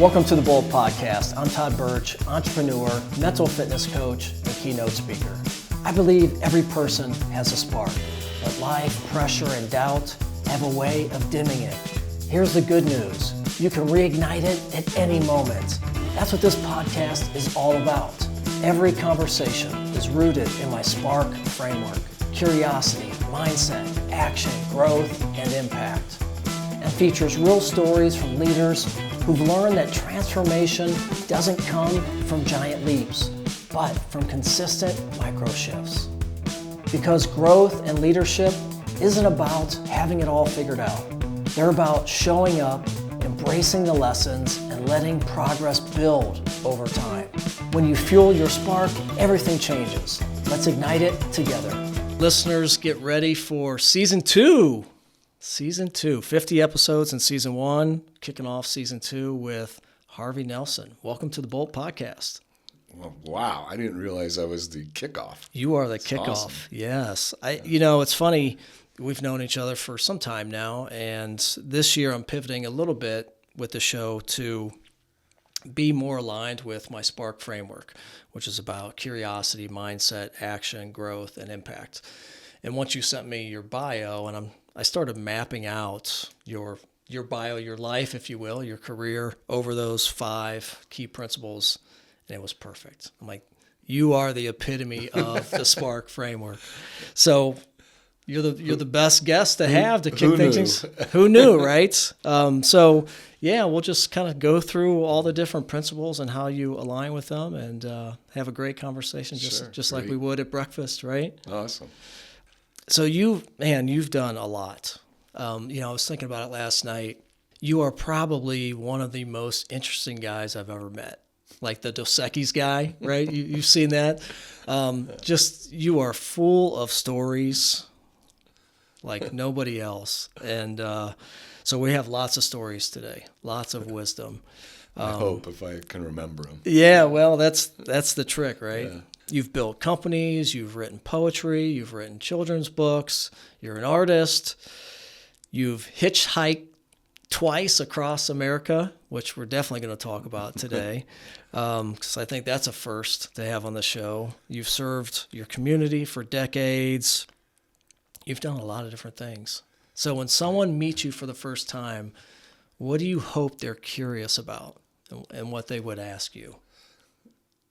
Welcome to the Bold Podcast. I'm Todd Birch, entrepreneur, mental fitness coach, and keynote speaker. I believe every person has a spark, but life, pressure, and doubt have a way of dimming it. Here's the good news. You can reignite it at any moment. That's what this podcast is all about. Every conversation is rooted in my SPARK framework: curiosity, mindset, action, growth, and impact. And features real stories from leaders who've learned that transformation doesn't come from giant leaps, but from consistent micro shifts. Because growth and leadership isn't about having it all figured out. They're about showing up, embracing the lessons, and letting progress build over time. When you fuel your spark, everything changes. Let's ignite it together. Listeners, get ready for season 2. Season 2, 50 episodes in season 1, kicking off season 2 with Harvey Nelson. Welcome to the Bolt Podcast. Well, wow, I didn't realize I was the kickoff. You are the kickoff. Awesome. Yes. It's funny. We've known each other for some time now, and this year I'm pivoting a little bit with the show to be more aligned with my SPARK framework, which is about curiosity, mindset, action, growth, and impact. And once you sent me your bio, and I started mapping out your bio, your life, if you will, your career over those 5 key principles, and it was perfect. I'm like, you are the epitome of the SPARK framework. So you're the best guest to have to kick things. Who knew, right? So we'll just kind of go through all the different principles and how you align with them, and have a great conversation, just like we would at breakfast, right? Awesome. So you've done a lot. I was thinking about it last night. You are probably one of the most interesting guys I've ever met. Like the Dos Equis guy, right? You've seen that. You are full of stories like nobody else. And so we have lots of stories today, lots of wisdom. I hope, if I can remember them. Yeah, well, that's the trick, right? Yeah. You've built companies, you've written poetry, you've written children's books, you're an artist, you've hitchhiked twice across America, which we're definitely going to talk about today, because I think that's a first to have on the show. You've served your community for decades. You've done a lot of different things. So when someone meets you for the first time, what do you hope they're curious about and what they would ask you?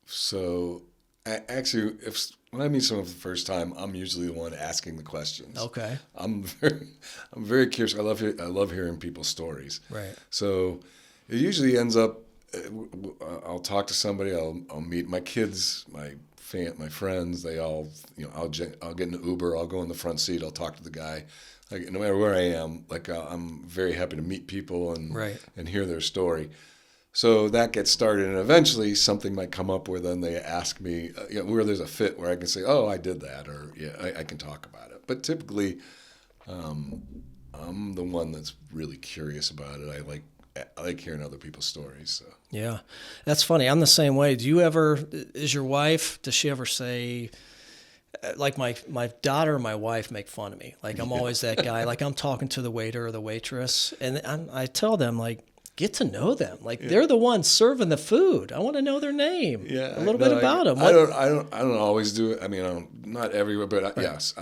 So actually, when I meet someone for the first time, I'm usually the one asking the questions. Okay. I'm very curious. I love hearing people's stories. Right. So it usually ends up, I'll talk to somebody. I'll meet my kids, my friends. They all, I'll get in an Uber. I'll go in the front seat. I'll talk to the guy. Like, no matter where I am, I'm very happy to meet people and hear their story. So that gets started, and eventually something might come up where then they ask me, where there's a fit where I can say, oh, I did that, or I can talk about it. But typically, I'm the one that's really curious about it. I like hearing other people's stories. So. Yeah, that's funny. I'm the same way. Does your wife, does she ever say, like my daughter and my wife make fun of me. Like I'm always that guy. Like I'm talking to the waiter or the waitress, and I tell them, like, get to know them. Like they're the ones serving the food. I want to know their name. Yeah, a little bit about them. I don't always do it. I mean, not everywhere, but yes,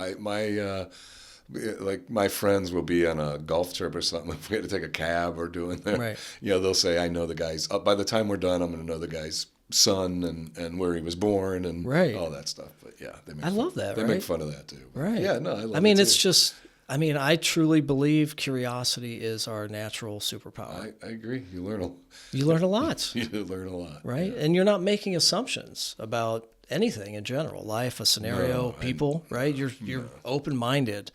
my friends will be on a golf trip or something. If we had to take a cab or doing that, right. They'll say, I know the guy's. By the time we're done, I'm going to know the guy's son and where he was born and all that stuff. But yeah, I love that. They make fun of that too. Right. Yeah, no, I love it. I mean, it's just. I mean, I truly believe curiosity is our natural superpower. I agree. You learn a lot. You learn a lot. Right? Yeah. And you're not making assumptions about anything in general, life, a scenario, people, right? You're open-minded,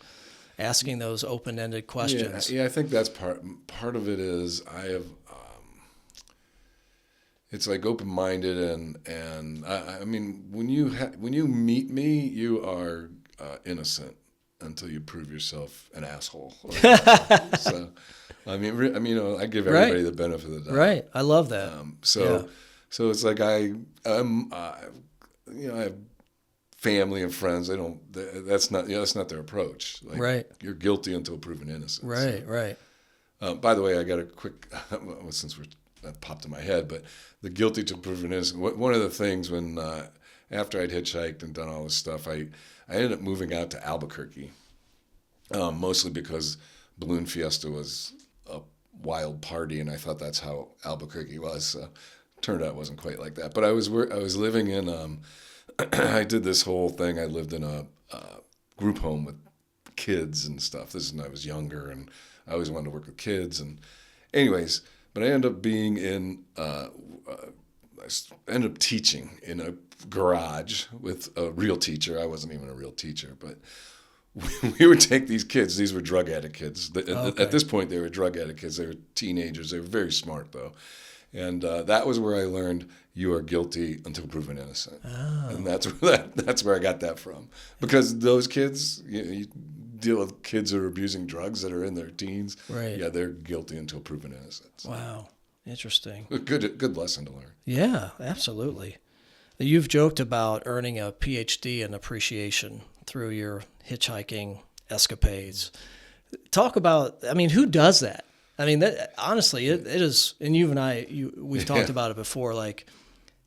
asking those open-ended questions. Yeah, I think that's part of it is it's like open-minded and I mean, when you meet me, you are innocent until you prove yourself an asshole. So, I mean, I give everybody the benefit of the doubt. Right. I love that. So it's like I have family and friends. That's not their approach. Like, you're guilty until proven innocent. Right. So, by the way, I got a quick, since we're that popped in my head. But the guilty till proven innocent. One of the things when after I'd hitchhiked and done all this stuff, I ended up moving out to Albuquerque, mostly because Balloon Fiesta was a wild party, and I thought that's how Albuquerque was. So turned out it wasn't quite like that. But I was living in I did this whole thing. I lived in a group home with kids and stuff. This is when I was younger, and I always wanted to work with kids. And anyways, but I ended up being in I ended up teaching in a garage with a real teacher. I wasn't even a real teacher, but we would take these kids. These were drug addict kids. Okay. At this point, they were drug addict kids. They were teenagers. They were very smart, though. And that was where I learned you are guilty until proven innocent. Oh. And that's where I got that from. Because those kids, you deal with kids that are abusing drugs that are in their teens. Right. Yeah, they're guilty until proven innocent. So. Wow. Interesting. Good lesson to learn. Yeah, absolutely. You've joked about earning a PhD in appreciation through your hitchhiking escapades. Talk about, who does that? Honestly, it is, and you and I, we've talked about it before, like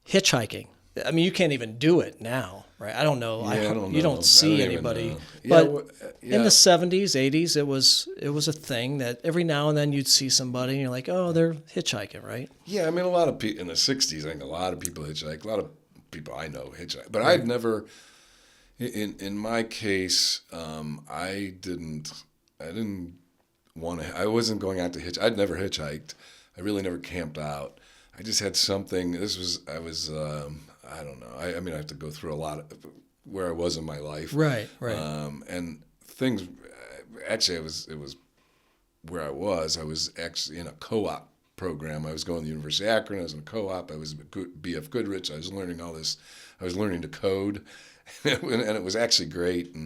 hitchhiking. You can't even do it now, right? I don't know. Yeah, I don't know. You don't see anybody. Yeah, but in the 70s, 80s, it was a thing that every now and then you'd see somebody and you're like, oh, they're hitchhiking, right? Yeah, a lot of people in the 60s, I think a lot of people hitchhike. A lot of people I know hitchhike. But Right. I'd never, in my case, I didn't want to, I wasn't going out to hitchhike. I'd never hitchhiked. I really never camped out. I just had something, I don't know. I have to go through a lot of where I was in my life. Right. And things, actually, it was where I was actually in a co-op program. I was going to the University of Akron. I was in a co-op. I was at BF Goodrich. I was learning all this. I was learning to code, and it was actually great.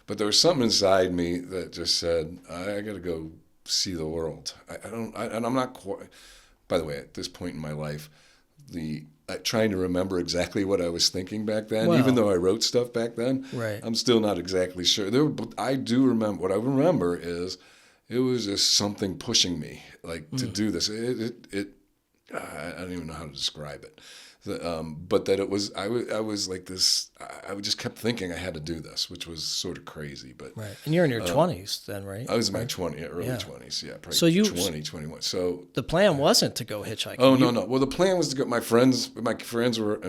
But there was something inside me that just said, I got to go see the world. And I'm not quite, by the way, at this point in my life, trying to remember exactly what I was thinking back then, Well, even though I wrote stuff back then, right. I'm still not exactly sure. But I do remember, what I remember is it was just something pushing me, to do this. I don't even know how to describe it. But that it was, I was like this, I just kept thinking I had to do this, which was sort of crazy. But Right. And you're in your 20s then, right? I was in my early 20s, yeah, probably So 20, 21. So the plan wasn't to go hitchhiking. Oh, no. Well, the plan was to go. My friends were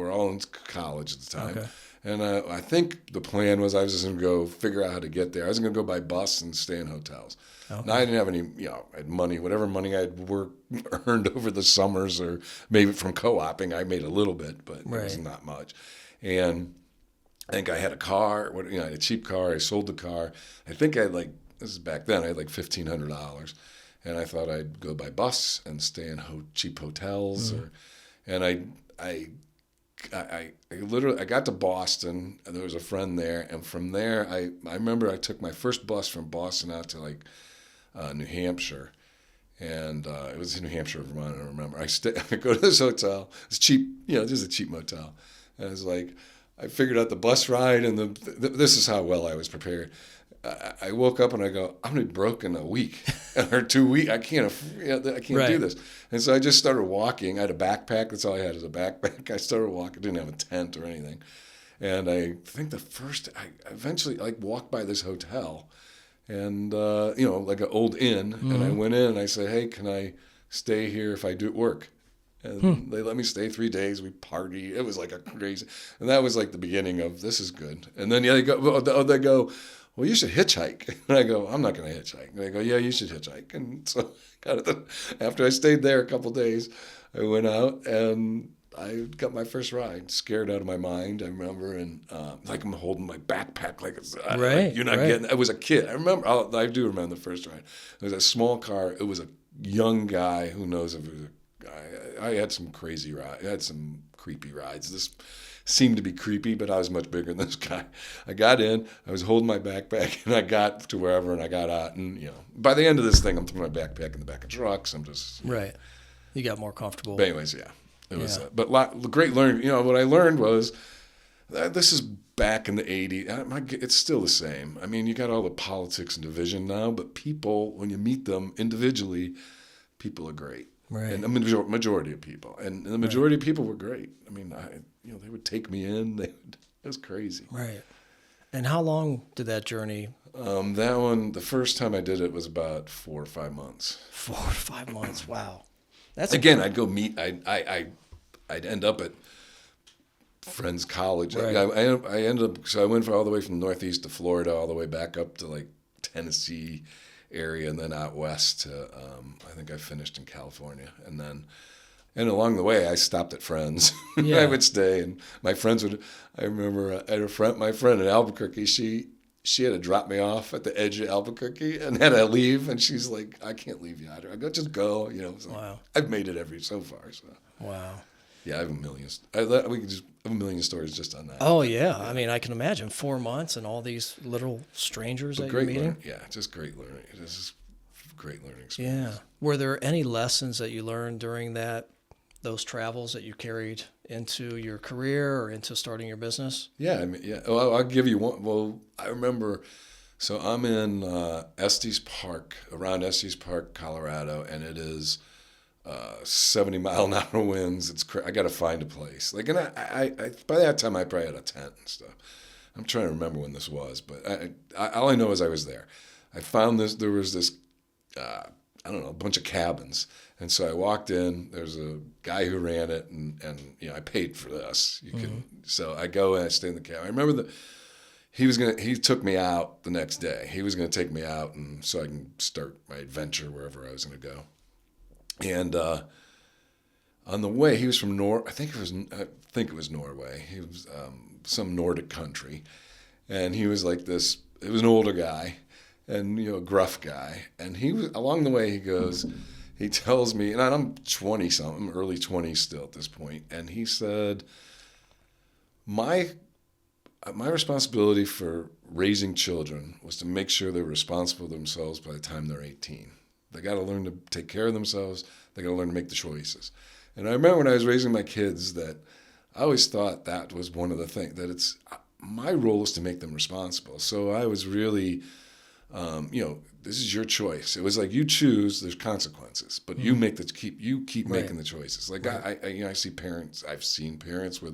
all in college at the time. Okay. And I think the plan was I was just going to go figure out how to get there. I was going to go by bus and stay in hotels. Okay. Now, I didn't have any, I had money, whatever money I'd earned over the summers or maybe from co-oping, I made a little bit, but Right. it was not much. And I think I had a car, I had a cheap car. I sold the car. I think I had this is back then, I had $1,500. And I thought I'd go by bus and stay in cheap hotels. And I literally, I got to Boston, and there was a friend there, and from there, I remember I took my first bus from Boston out to New Hampshire, and it was in New Hampshire, Vermont. I remember I go to this hotel. It's cheap, just a cheap motel, and it was I figured out the bus ride, and this is how well I was prepared. I woke up and I go, I'm gonna be broke in a week or 2 weeks. I can't Right. do this. And so I just started walking. I had a backpack. That's all I had is a backpack. I started walking. I didn't have a tent or anything. And I think I eventually walked by this hotel, and like an old inn. And I went in and I said, hey, can I stay here if I do work? And they let me stay 3 days. We partied. It was like a crazy. And that was the beginning of this is good. And then they go, well, you should hitchhike. And I go, I'm not going to hitchhike. And they go, yeah, you should hitchhike. And so after I stayed there a couple of days, I went out and I got my first ride, scared out of my mind, I remember. And I'm holding my backpack Right, you're not right. getting, I was a kid. I do remember the first ride. It was a small car. It was a young guy. Who knows if it was a guy. I had some crazy rides. I had some creepy rides. This seemed to be creepy, but I was much bigger than this guy. I got in, I was holding my backpack, and I got to wherever, and I got out, and by the end of this thing, I'm throwing my backpack in the back of trucks. I'm just Right. You got more comfortable. But anyways, yeah, it was. But great learning. What I learned was this is back in the '80s. It's still the same. You got all the politics and division now, but people, when you meet them individually, people are great. Right. And the majority of people. And the majority of people were great. I mean, they would take me in. It was crazy. Right. And how long did that journey? That one, the first time I did it was about 4 or 5 months. 4 or 5 months. Wow. That's Again, I'd go meet. I'd end up at friends' college. Right. I ended up. So I went all the way from Northeast to Florida, all the way back up to like Tennessee area, and then out west to. I think I finished in California, and along the way I stopped at friends. Yeah. I would stay, and my friends would. I remember I had my friend in Albuquerque. She had to drop me off at the edge of Albuquerque and had to leave. And she's like, I can't leave you out here. I go, just go. So Wow. I've made it so far. So Wow. yeah, I have a million. We can just have a million stories just on that. Oh, yeah. I mean, I can imagine 4 months and all these little strangers that you're meeting. Yeah, just great learning. This is great learning experience. Yeah. Were there any lessons that you learned during those travels that you carried into your career or into starting your business? Yeah, I mean, yeah. Well, I'll give you one. Well, I remember. So I'm in Estes Park, around Estes Park, Colorado, and it is 70-mile-an-hour winds. I got to find a place. Like, and I by that time I probably had a tent and stuff. I'm trying to remember when this was, but all I know is I was there. I found this. There was this. I don't know, a bunch of cabins. And so I walked in, there's a guy who ran it, and I paid for this. So I go and I stay in the cabin. I remember that he took me out the next day. He was going to take me out and so I can start my adventure wherever I was going to go. And on the way, he was from I think it was Norway. He was some Nordic country. And he was like this, it was an older guy. And a gruff guy, and he was along the way. He tells me, and I'm 20 something, early 20s still at this point, and he said, my responsibility for raising children was to make sure they're responsible for themselves by the time they're 18. They got to learn to take care of themselves. They got to learn to make the choices. And I remember when I was raising my kids that I always thought that was one of the things that it's my role is to make them responsible. So I was really. This is your choice. It was like you choose. There's consequences, but you keep Right. making the choices. Like Right. I see parents. I've seen parents where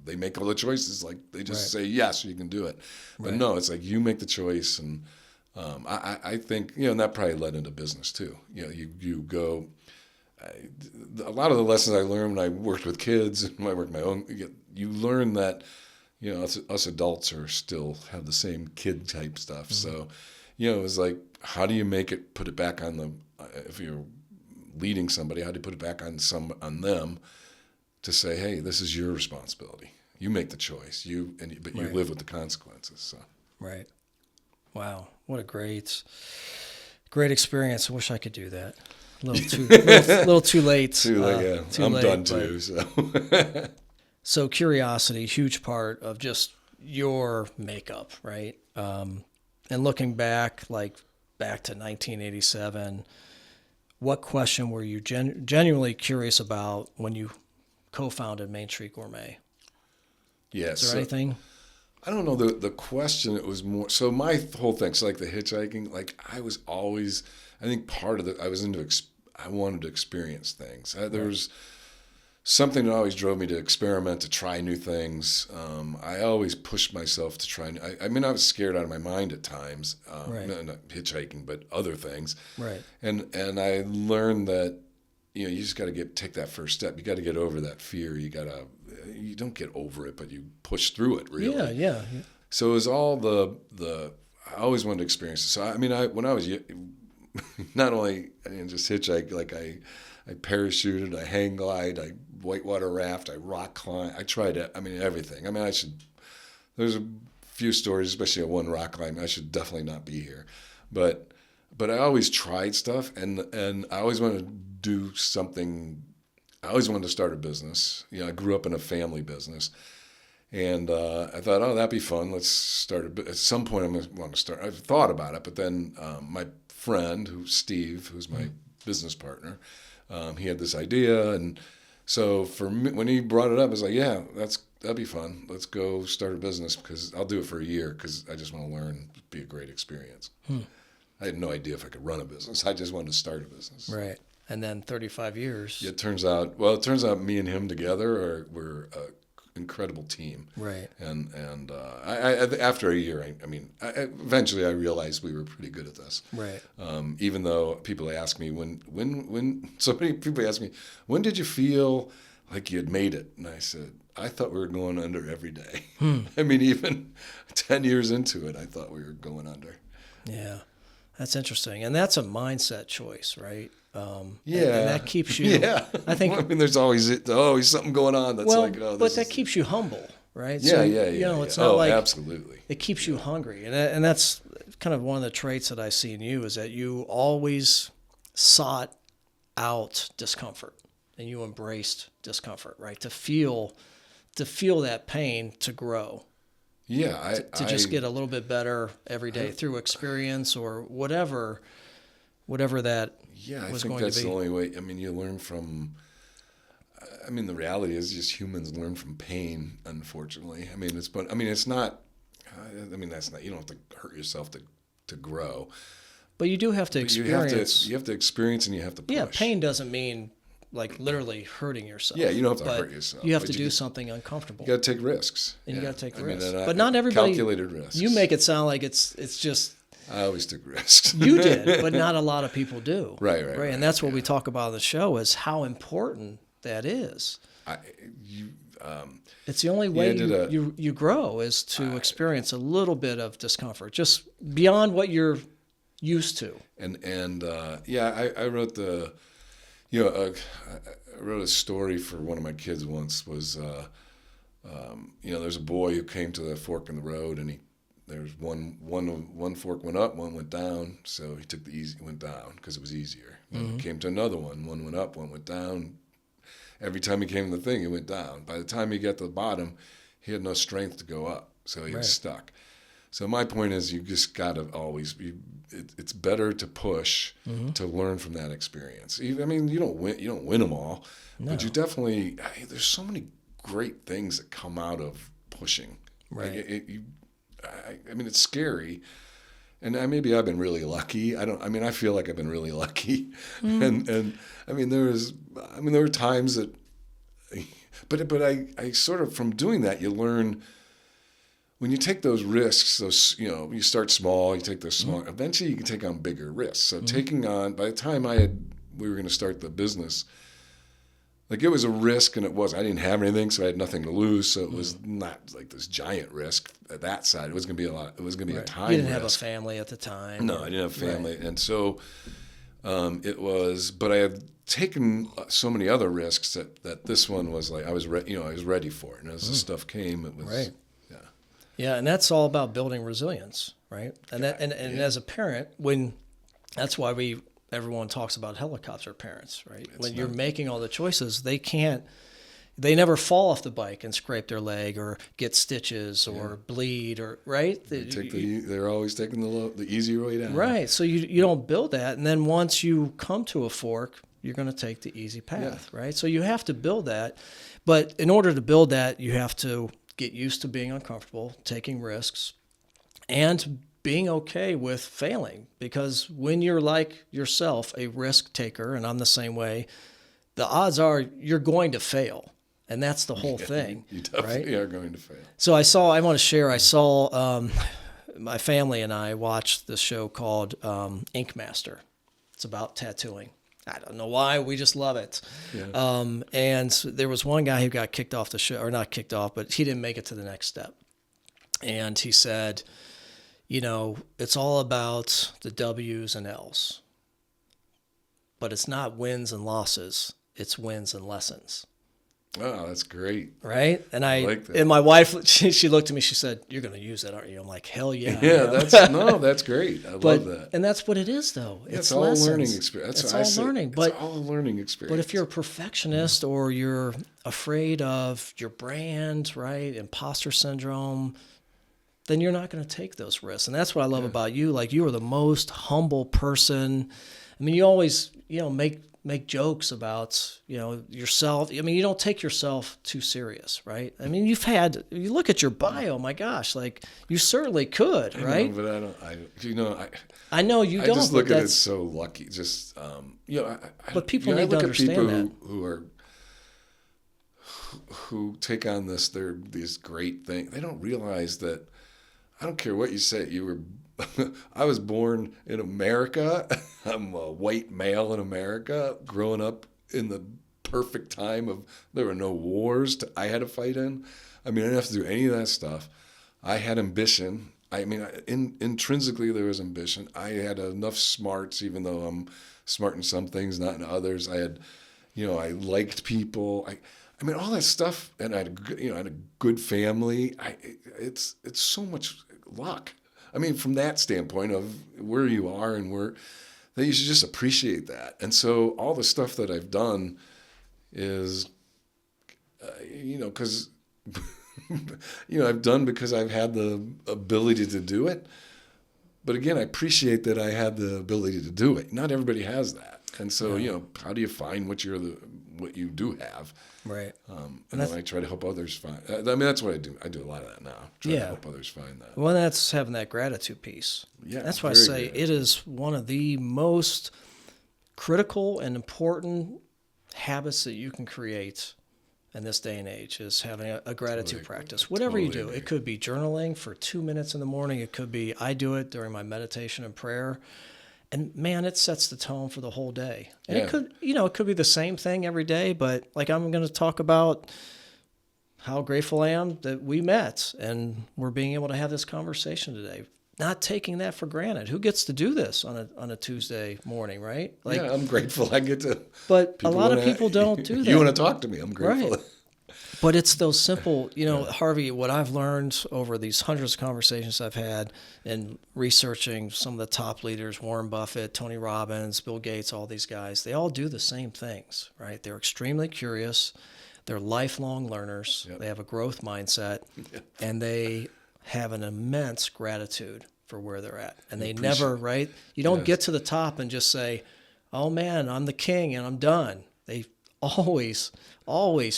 they make all the choices. Like they just Right. say yes, you can do it. But Right. no, it's like you make the choice, and I think and that probably led into business too. You go. A lot of the lessons I learned when I worked with kids and when I worked my own, you learn that us adults are still have the same kid type stuff. So. It was like, how do you put it back on them? If you're leading somebody, how do you put it back on them to say, hey, this is your responsibility. You make the choice. But you Right. live with the consequences. So. Right. Wow. What a great experience. I wish I could do that. A little too late. Too late, yeah. Too I'm late, done but- too. So. So curiosity, huge part of just your makeup, right? And looking back to 1987, what question were you genuinely curious about when you co-founded Main Street Gourmet? Yes. Is there anything? I don't know. The question, it was more, so my whole thing, so like the hitchhiking, like I was always, I think part of I wanted to experience things. There was something that always drove me to experiment, to try new things. I always pushed myself to try. I mean, I was scared out of my mind at times. Right. Not hitchhiking, but other things. Right. And I learned that you just got to take that first step. You got to get over that fear. You don't get over it, but you push through it. Really. Yeah. So it was all I always wanted to experience it. So I mean, when I was not only I didn't just hitchhike, like I parachuted, I hang glide, I whitewater raft, I rock climb. I tried it. I mean, everything. I mean, there's a few stories, especially at one rock climb. I should definitely not be here. But I always tried stuff, and I always wanted to do something. I always wanted to start a business. I grew up in a family business. And I thought, that'd be fun. Let's start at some point I'm going to want to start. I've thought about it, but then my friend, Steve, who's my business partner, he had this idea, and so for me, when he brought it up, I was like, yeah, that'd be fun. Let's go start a business because I'll do it for a year because I just want to learn. It'd be a great experience. I had no idea if I could run a business. I just wanted to start a business. Right. And then 35 years. It turns out me and him together we're an incredible team. Right. And after a year, eventually I realized we were pretty good at this. Right. Even though people ask me when so many people ask me, when did you feel like you had made it? And I said, I thought we were going under every day. Even 10 years into it, I thought we were going under. Yeah. That's interesting. And that's a mindset choice, right? And that keeps you. Yeah. I think. There's always something going on. That's but that keeps you humble, right? Yeah, so, yeah. It's not like absolutely. It keeps you hungry, and that's kind of one of the traits that I see in you is that you always sought out discomfort and you embraced discomfort, right? To feel that pain, to grow. Yeah, to just get a little bit better every day through experience or whatever that. Yeah, I was think going that's to be. the only way. You learn from. The reality is just humans learn from pain. Unfortunately, it's not. That's not. You don't have to hurt yourself to grow. But you do have to experience. You have to experience, and you have to push. Yeah, pain doesn't mean like literally hurting yourself. Yeah, you don't have to hurt yourself. You have to do something uncomfortable. You got to take risks. And you got to take risks. But not everybody. Calculated risks. You make it sound like it's just. I always took risks. You did, but not a lot of people do. Right. And that's what we talk about on the show is how important that is. It's the only way you grow is to experience a little bit of discomfort, just beyond what you're used to. I wrote I wrote a story for one of my kids once. Was there's a boy who came to the fork in the road, and there's one fork went up, one went down, so he took the easy, went down because it was easier. Then he came to another one went up, one went down. Every time he came to the thing, he went down. By the time he got to the bottom, he had no strength to go up, so he was stuck. So my point is, you just got to always be. It's better to push to learn from that experience. You don't win them all, but you definitely. There's so many great things that come out of pushing. Right. It's scary, and maybe I've been really lucky. I feel like I've been really lucky, and there were times that, but I sort of, from doing that, you learn. When you take those risks, you start small, you take those small, eventually you can take on bigger risks. So by the time we were going to start the business, like it was a risk, and I didn't have anything, so I had nothing to lose. So it was not like this giant risk at that side. It was going to be a lot. It was going to be a time risk. You didn't have a family at the time. No, I didn't have a family. And so it was, but I had taken so many other risks that this one was like, I was ready for it. And as the stuff came, it was. Right. Yeah, and that's all about building resilience, right? And as a parent, that's why everyone talks about helicopter parents, right? You're making all the choices, they never fall off the bike and scrape their leg or get stitches or bleed or right. They're always taking the easy way down. Right. So you don't build that, and then once you come to a fork, you're going to take the easy path, right? So you have to build that, but in order to build that, you have to get used to being uncomfortable, taking risks, and being okay with failing. Because when you're like yourself, a risk taker, and I'm the same way, the odds are you're going to fail. And that's the whole thing. You definitely are going to fail. So I saw my family and I watched this show called Ink Master. It's about tattooing. I don't know why, we just love it. Yeah. And there was one guy who got kicked off the show, or not kicked off, but he didn't make it to the next step. And he said, it's all about the W's and L's, but it's not wins and losses, it's wins and lessons. Oh, that's great. Right? And I like that. And my wife, she looked at me, she said, "You're going to use that, aren't you?" I'm like, "Hell yeah." Yeah, that's great. I love that. And that's what it is, though. It's all lessons. Learning experience. It's all learning. It's all a learning experience. But if you're a perfectionist or you're afraid of your brand, right, imposter syndrome, then you're not going to take those risks. And that's what I love about you. Like, you are the most humble person. You always, make make jokes about, yourself. I mean, you don't take yourself too serious, right? I mean, you look at your bio, my gosh, like you certainly could, right? But I don't, I know you I don't, just look but at it so lucky. Just, but people I need look to at people understand who take on these great things. They don't realize that, I don't care what you say, I was born in America. I'm a white male in America, growing up in the perfect time of, there were no wars I had to fight in. I mean, I didn't have to do any of that stuff. I had ambition. I mean, intrinsically there was ambition. I had enough smarts, even though I'm smart in some things, not in others. I had, I liked people. I mean, all that stuff, and I had a good family. It's so much luck. I mean, from that standpoint of where you are and that you should just appreciate that. And so all the stuff that I've done is, because, I've done because I've had the ability to do it. But again, I appreciate that I had the ability to do it. Not everybody has that. And so, how do you find what you do have? Right. And then I try to help others find. I mean, that's what I do. I do a lot of that now. Try to help others find that. Well, that's having that gratitude piece. Yeah. That's why I say it is one of the most critical and important habits that you can create in this day and age is having a gratitude practice. Whatever you do, it could be journaling for 2 minutes in the morning. It could be, I do it during my meditation and prayer. And man, it sets the tone for the whole day. And it could be the same thing every day, but like I'm going to talk about how grateful I am that we met and we're being able to have this conversation today. Not taking that for granted. Who gets to do this on a Tuesday morning, right? Like, yeah, I'm grateful I get to. But a lot of people don't do that. You want to talk to me? I'm grateful. Right. But it's those simple, Harvey, what I've learned over these hundreds of conversations I've had and researching some of the top leaders, Warren Buffett, Tony Robbins, Bill Gates, all these guys, they all do the same things, right? They're extremely curious. They're lifelong learners. Yep. They have a growth mindset, and they have an immense gratitude for where they're at. And they never, right? You don't get to the top and just say, oh man, I'm the king and I'm done. They always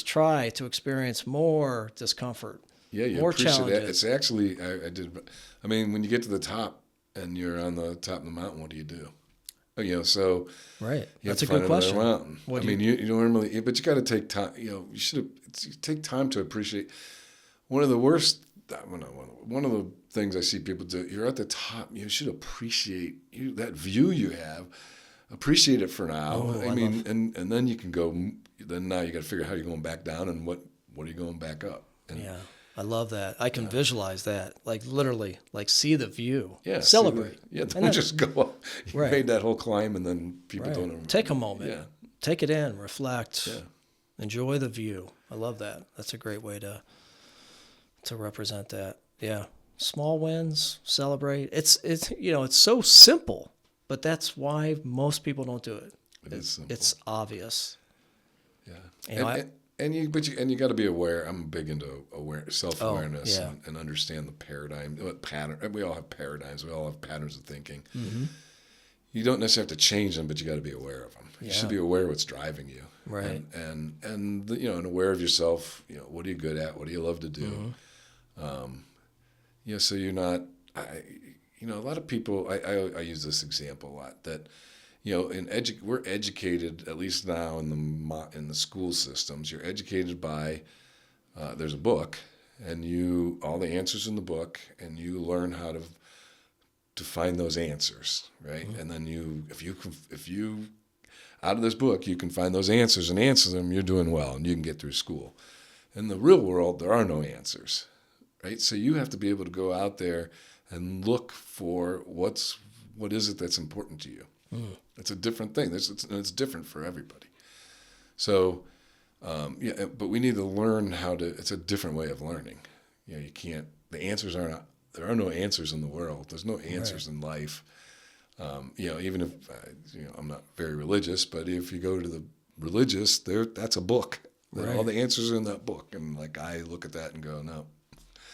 try to experience more discomfort, more challenges. That. It's actually, I mean, when you get to the top and you're on the top of the mountain, what do you do? So right. You That's have to a good find question. another mountain. You normally, but you got to take time. You take time to appreciate. One of the things I see people do. You're at the top. You should appreciate that view you have. Appreciate it for now. And then you can go. Then now you got to figure out how you're going back down and what are you going back up. I love that. I can visualize that, like literally, like see the view. Yeah, celebrate. Don't just go up. You made that whole climb, and then people don't. Take a moment. Yeah. Take it in. Reflect. Yeah. Enjoy the view. I love that. That's a great way to represent that. Yeah. Small wins. Celebrate. It's so simple, but that's why most people don't do it. It is simple. It's obvious. Yeah. And you got to be aware. I'm big into self-awareness and understand the paradigm, pattern. We all have paradigms. We all have patterns of thinking. Mm-hmm. You don't necessarily have to change them, but you got to be aware of them. You should be aware of what's driving you, right? And aware of yourself. What are you good at? What do you love to do? Mm-hmm. So you're not. A lot of people. I use this example a lot that. We're educated, at least now in the school systems. You're educated by there's a book, and all the answers in the book, and you learn how to find those answers, right? Mm-hmm. And then if you out of this book you can find those answers and answer them, you're doing well, and you can get through school. In the real world, there are no answers, right? So you have to be able to go out there and look for what is it that's important to you. Mm. It's a different thing. It's different for everybody. So, but we need to learn it's a different way of learning. You can't, there are no answers in the world. There's no answers in life. Even if, I'm not very religious, but if you go to the religious, that's a book. Right. All the answers are in that book. And I look at that and go, no.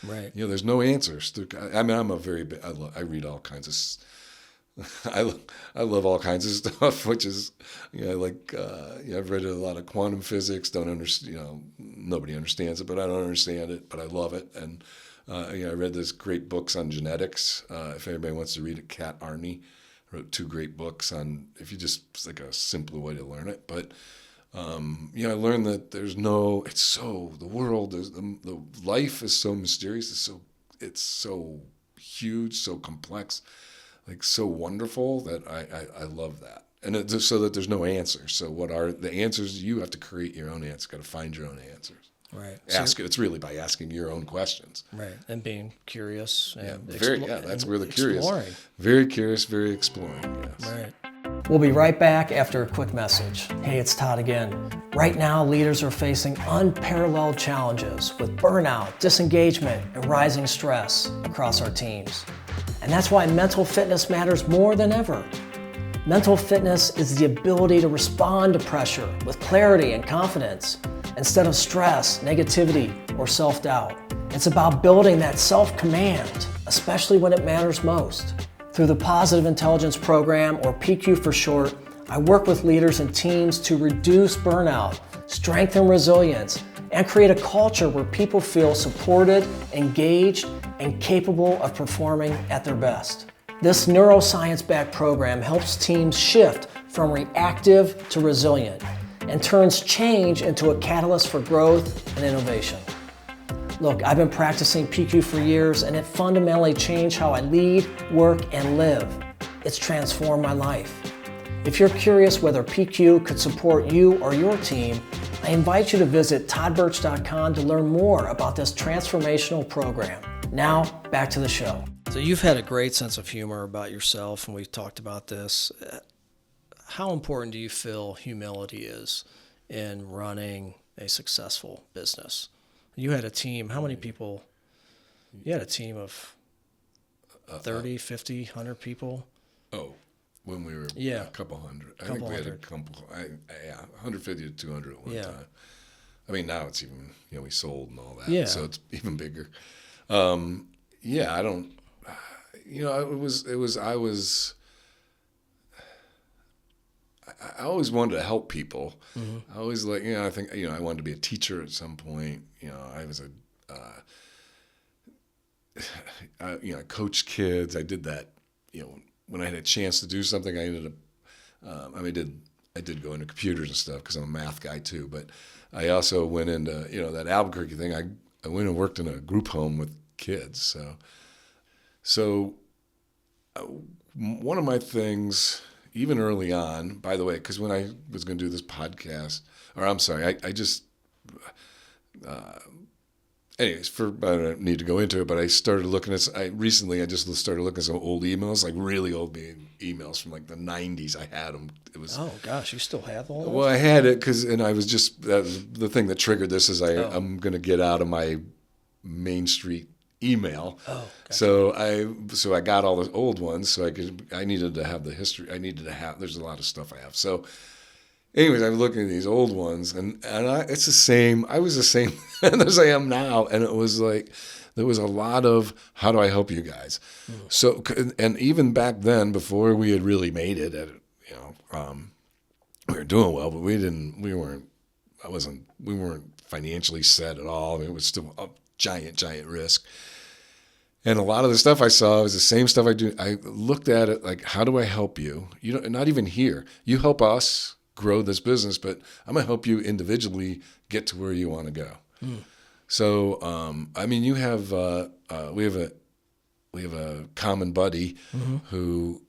Right. There's no answers. I mean, I read all kinds of I love all kinds of stuff, which is, I've read a lot of quantum physics. Don't understand, nobody understands it, but I don't understand it, but I love it. And I read this great books on genetics. If anybody wants to read it, Kat Arney wrote 2 great books on, if you just, it's like a simpler way to learn it. But I learned that the world is, the life is so mysterious. It's so huge, so complex, like so wonderful that I love that. And it's so that there's no answer. So what are the answers? You have to create your own answers. Got to find your own answers. Right. It's really by asking your own questions. Right. And being curious. And that's where the curious. Exploring. Very curious, very exploring. Yes. Right. We'll be right back after a quick message. Hey, it's Todd again. Right now, leaders are facing unparalleled challenges with burnout, disengagement, and rising stress across our teams. And that's why mental fitness matters more than ever. Mental fitness is the ability to respond to pressure with clarity and confidence instead of stress, negativity, or self-doubt. It's about building that self-command, especially when it matters most. Through the Positive Intelligence Program, or PQ for short, I work with leaders and teams to reduce burnout, strengthen resilience, and create a culture where people feel supported, engaged, and capable of performing at their best. This neuroscience-backed program helps teams shift from reactive to resilient and turns change into a catalyst for growth and innovation. Look, I've been practicing PQ for years, and it fundamentally changed how I lead, work, and live. It's transformed my life. If you're curious whether PQ could support you or your team, I invite you to visit toddbirch.com to learn more about this transformational program. Now, back to the show. So you've had a great sense of humor about yourself, and we've talked about this. How important do you feel humility is in running a successful business? You had a team. How many people? You had a team of 30, 50, 100 people? Oh, when we were a couple hundred. I think we had a couple, 150 to 200 at one time. I mean, now it's even, we sold and all that, so it's even bigger. I don't, I always wanted to help people. Mm-hmm. I always I think, I wanted to be a teacher at some point. I was I coached kids. I did that, when I had a chance to do something, I ended up, I did go into computers and stuff because I'm a math guy too. But I also went into, that Albuquerque thing. I went and worked in a group home with kids. So one of my things, even early on, by the way, because when I was going to do this podcast, anyways, I don't need to go into it, but I started looking at, I just started looking at some old emails, like really old emails from like the 90s. I had them. It was, oh gosh, you still have all those? Well, I had it that was the thing that triggered this is I'm going to get out of my Main Street email. Oh, gotcha. So I got all the old ones. So I needed to have the history. There's a lot of stuff I have. So anyways, I'm looking at these old ones and it's the same. I was the same as I am now. And it was like, there was a lot of, how do I help you guys? Mm. So, and even back then, before we had really made it we were doing well, but we weren't financially set at all. I mean, it was still a giant risk. And a lot of the stuff I saw was the same stuff I do. I looked at it like, how do I help you? Not even here. You help us grow this business, but I'm gonna help you individually get to where you want to go. Mm. So, you have we have a common buddy mm-hmm. who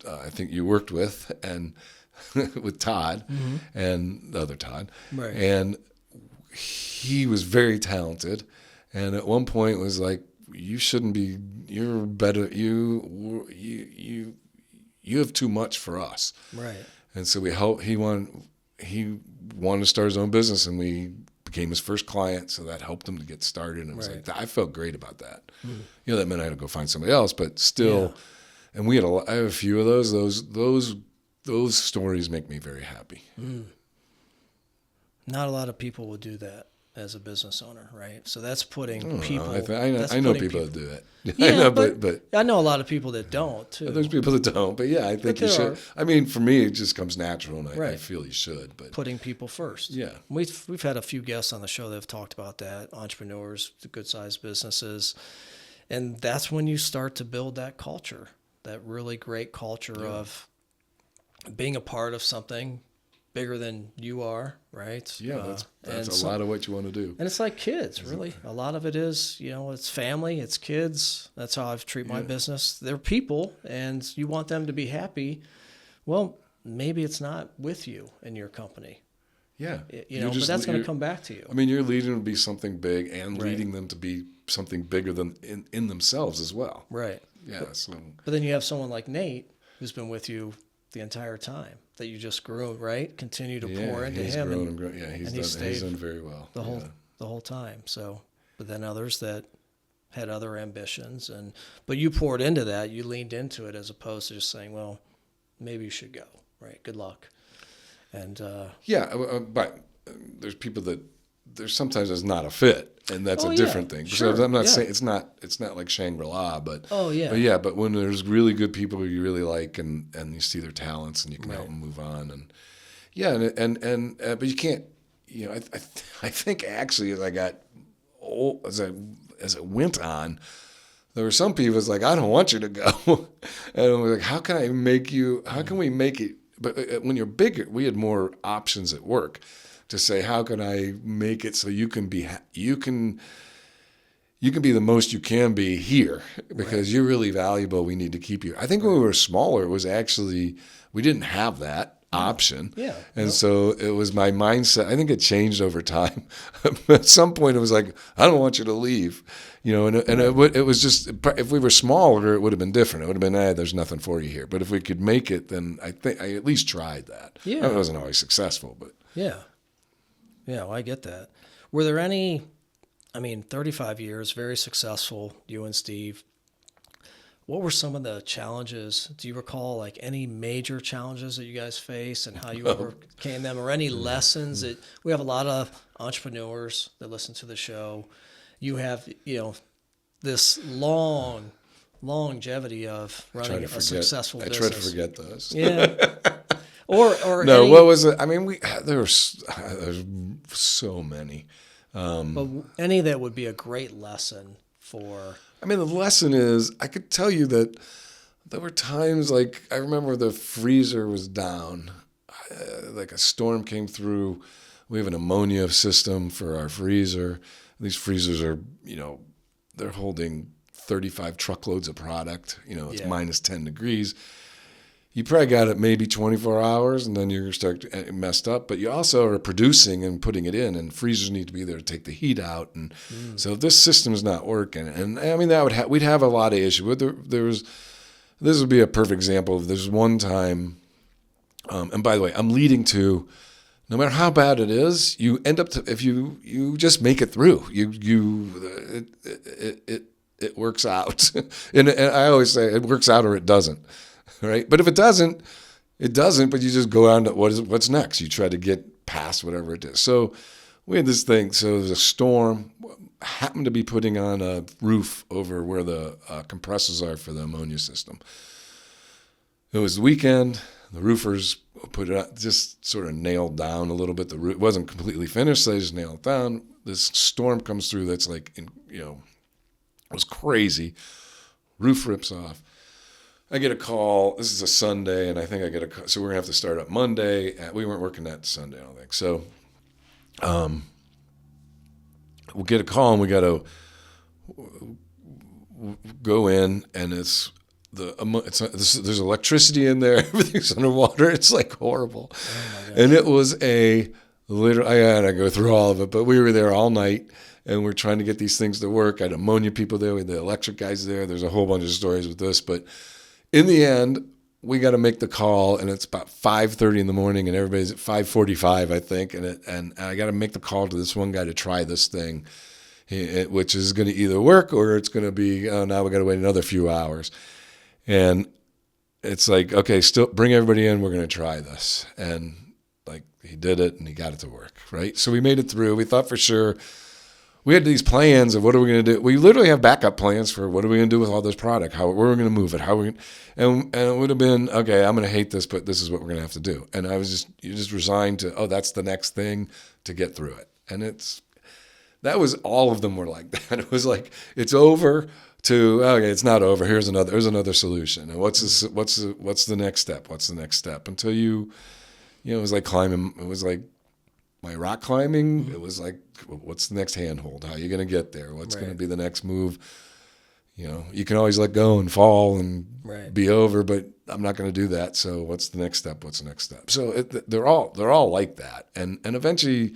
I think you worked with and with Todd mm-hmm. and the other Todd, right. And he was very talented, and at one point was like, you shouldn't be. You're better. You have too much for us. Right. And so we helped. He wanted to start his own business, and we became his first client. So that helped him to get started. And it was like, I felt great about that. Mm. That meant I had to go find somebody else, but still. Yeah. And I have a few of those. Those stories make me very happy. Mm. Not a lot of people would do that. as a business owner, right? So that's putting I people. don't know. I know people that do it. Yeah, I know, but I know a lot of people that don't too. there's people that don't. But yeah, I think you should. I mean, for me, it just comes natural, and I feel you should. But putting people first. Yeah, we've had a few guests on the show that have talked about that. Entrepreneurs, good sized businesses, and that's when you start to build that culture, that really great culture of being a part of something bigger than you are, right? Yeah, that's a lot of what you want to do. And it's like kids, really. A lot of it is, it's family, it's kids. That's how I've treated my business. They're people, and you want them to be happy. Well, maybe it's not with you in your company. Yeah. But that's going to come back to you. I mean, you're leading them to be something big and leading them to be something bigger than in themselves as well. Right. Yeah. But then you have someone like Nate who's been with you the entire time that you just grew, right? Continue to pour into him. He's done very well. The whole time. So, but then others that had other ambitions, but you poured into that, you leaned into it as opposed to just saying, well, maybe you should go, right? Good luck. And but there's people that there's sometimes it's not a fit, and that's a different thing. Sure. So I'm not saying it's not like Shangri-La, but but when there's really good people who you really like, and you see their talents, and you can help them move on, and but you can't. I think actually as I got old, as it went on, there were some people that's like, I don't want you to go, and I was like, how can we make it? But when you're bigger, we had more options at work to say, how can I make it so you can be the most you can be here because you're really valuable. We need to keep you. I think when we were smaller, it was actually, we didn't have that option. Yeah. And so it was my mindset. I think it changed over time. At some point it was like, I don't want you to leave, it was just, if we were smaller, it would have been different. It would have been, there's nothing for you here. But if we could make it, then I think I at least tried that. Yeah. I wasn't always successful, but. Yeah. Yeah, well, I get that. Were there any, 35 years, very successful, you and Steve. What were some of the challenges? Do you recall like any major challenges that you guys faced and how you overcame them, or any lessons that we have a lot of entrepreneurs that listen to the show? You have, this longevity of running a successful business. I try to forget those. Yeah. Or no, what was it? There's so many. But any that would be a great lesson for. The lesson is, I could tell you that there were times like I remember the freezer was down, like a storm came through. We have an ammonia system for our freezer. These freezers are, they're holding 35 truckloads of product. It's minus 10 degrees. You probably got it maybe 24 hours, and then you're going to start messed up. But you also are producing and putting it in, and freezers need to be there to take the heat out. And so this system is not working. And that we'd have a lot of issues. This would be a perfect example of there's one time. And by the way, I'm leading to, no matter how bad it is, you end up if you just make it through. It works out. And I always say it works out or it doesn't. Right, but if it doesn't. But you just go on to what's next. You try to get past whatever it is. So we had this thing. So there was a storm. Happened to be putting on a roof over where the compressors are for the ammonia system. It was the weekend. The roofers put it up, just sort of nailed down a little bit. The roof wasn't completely finished. So they just nailed it down. This storm comes through. That's like, it was crazy. Roof rips off. I get a call. This is a Sunday, and I think I get a call. So we're going to have to start up Monday. We weren't working that Sunday, I don't think. So we'll get a call, and we got to go in, and there's electricity in there. Everything's underwater. It's like horrible. Oh, and it was I had to go through all of it, but we were there all night. And we're trying to get these things to work. I had ammonia people there. We had the electric guys there. There's a whole bunch of stories with this, but in the end, we got to make the call, and it's about 5:30 in the morning, and everybody's at 5:45, I think, and I got to make the call to this one guy to try this thing, which is going to either work or it's going to be, now we got to wait another few hours, and it's like, okay, still bring everybody in. We're going to try this, and like he did it and he got it to work, right? So we made it through. We thought for sure. We had these plans of what are we going to do. We literally have backup plans for what are we going to do with all this product, where we're going to move it, and it would have been, okay, I'm going to hate this, but this is what we're going to have to do. And you're just resigned to, oh, that's the next thing to get through it. And that was, all of them were like that. It was like, it's over to, okay, it's not over. Here's another solution. And what's the next step? What's the next step? Until it was like climbing. It was like my rock climbing. It was like, what's the next handhold? How are you going to get there? What's going to be the next move? You can always let go and fall and be over, but I'm not going to do that. So what's the next step? What's the next step? So they're all like that. And eventually,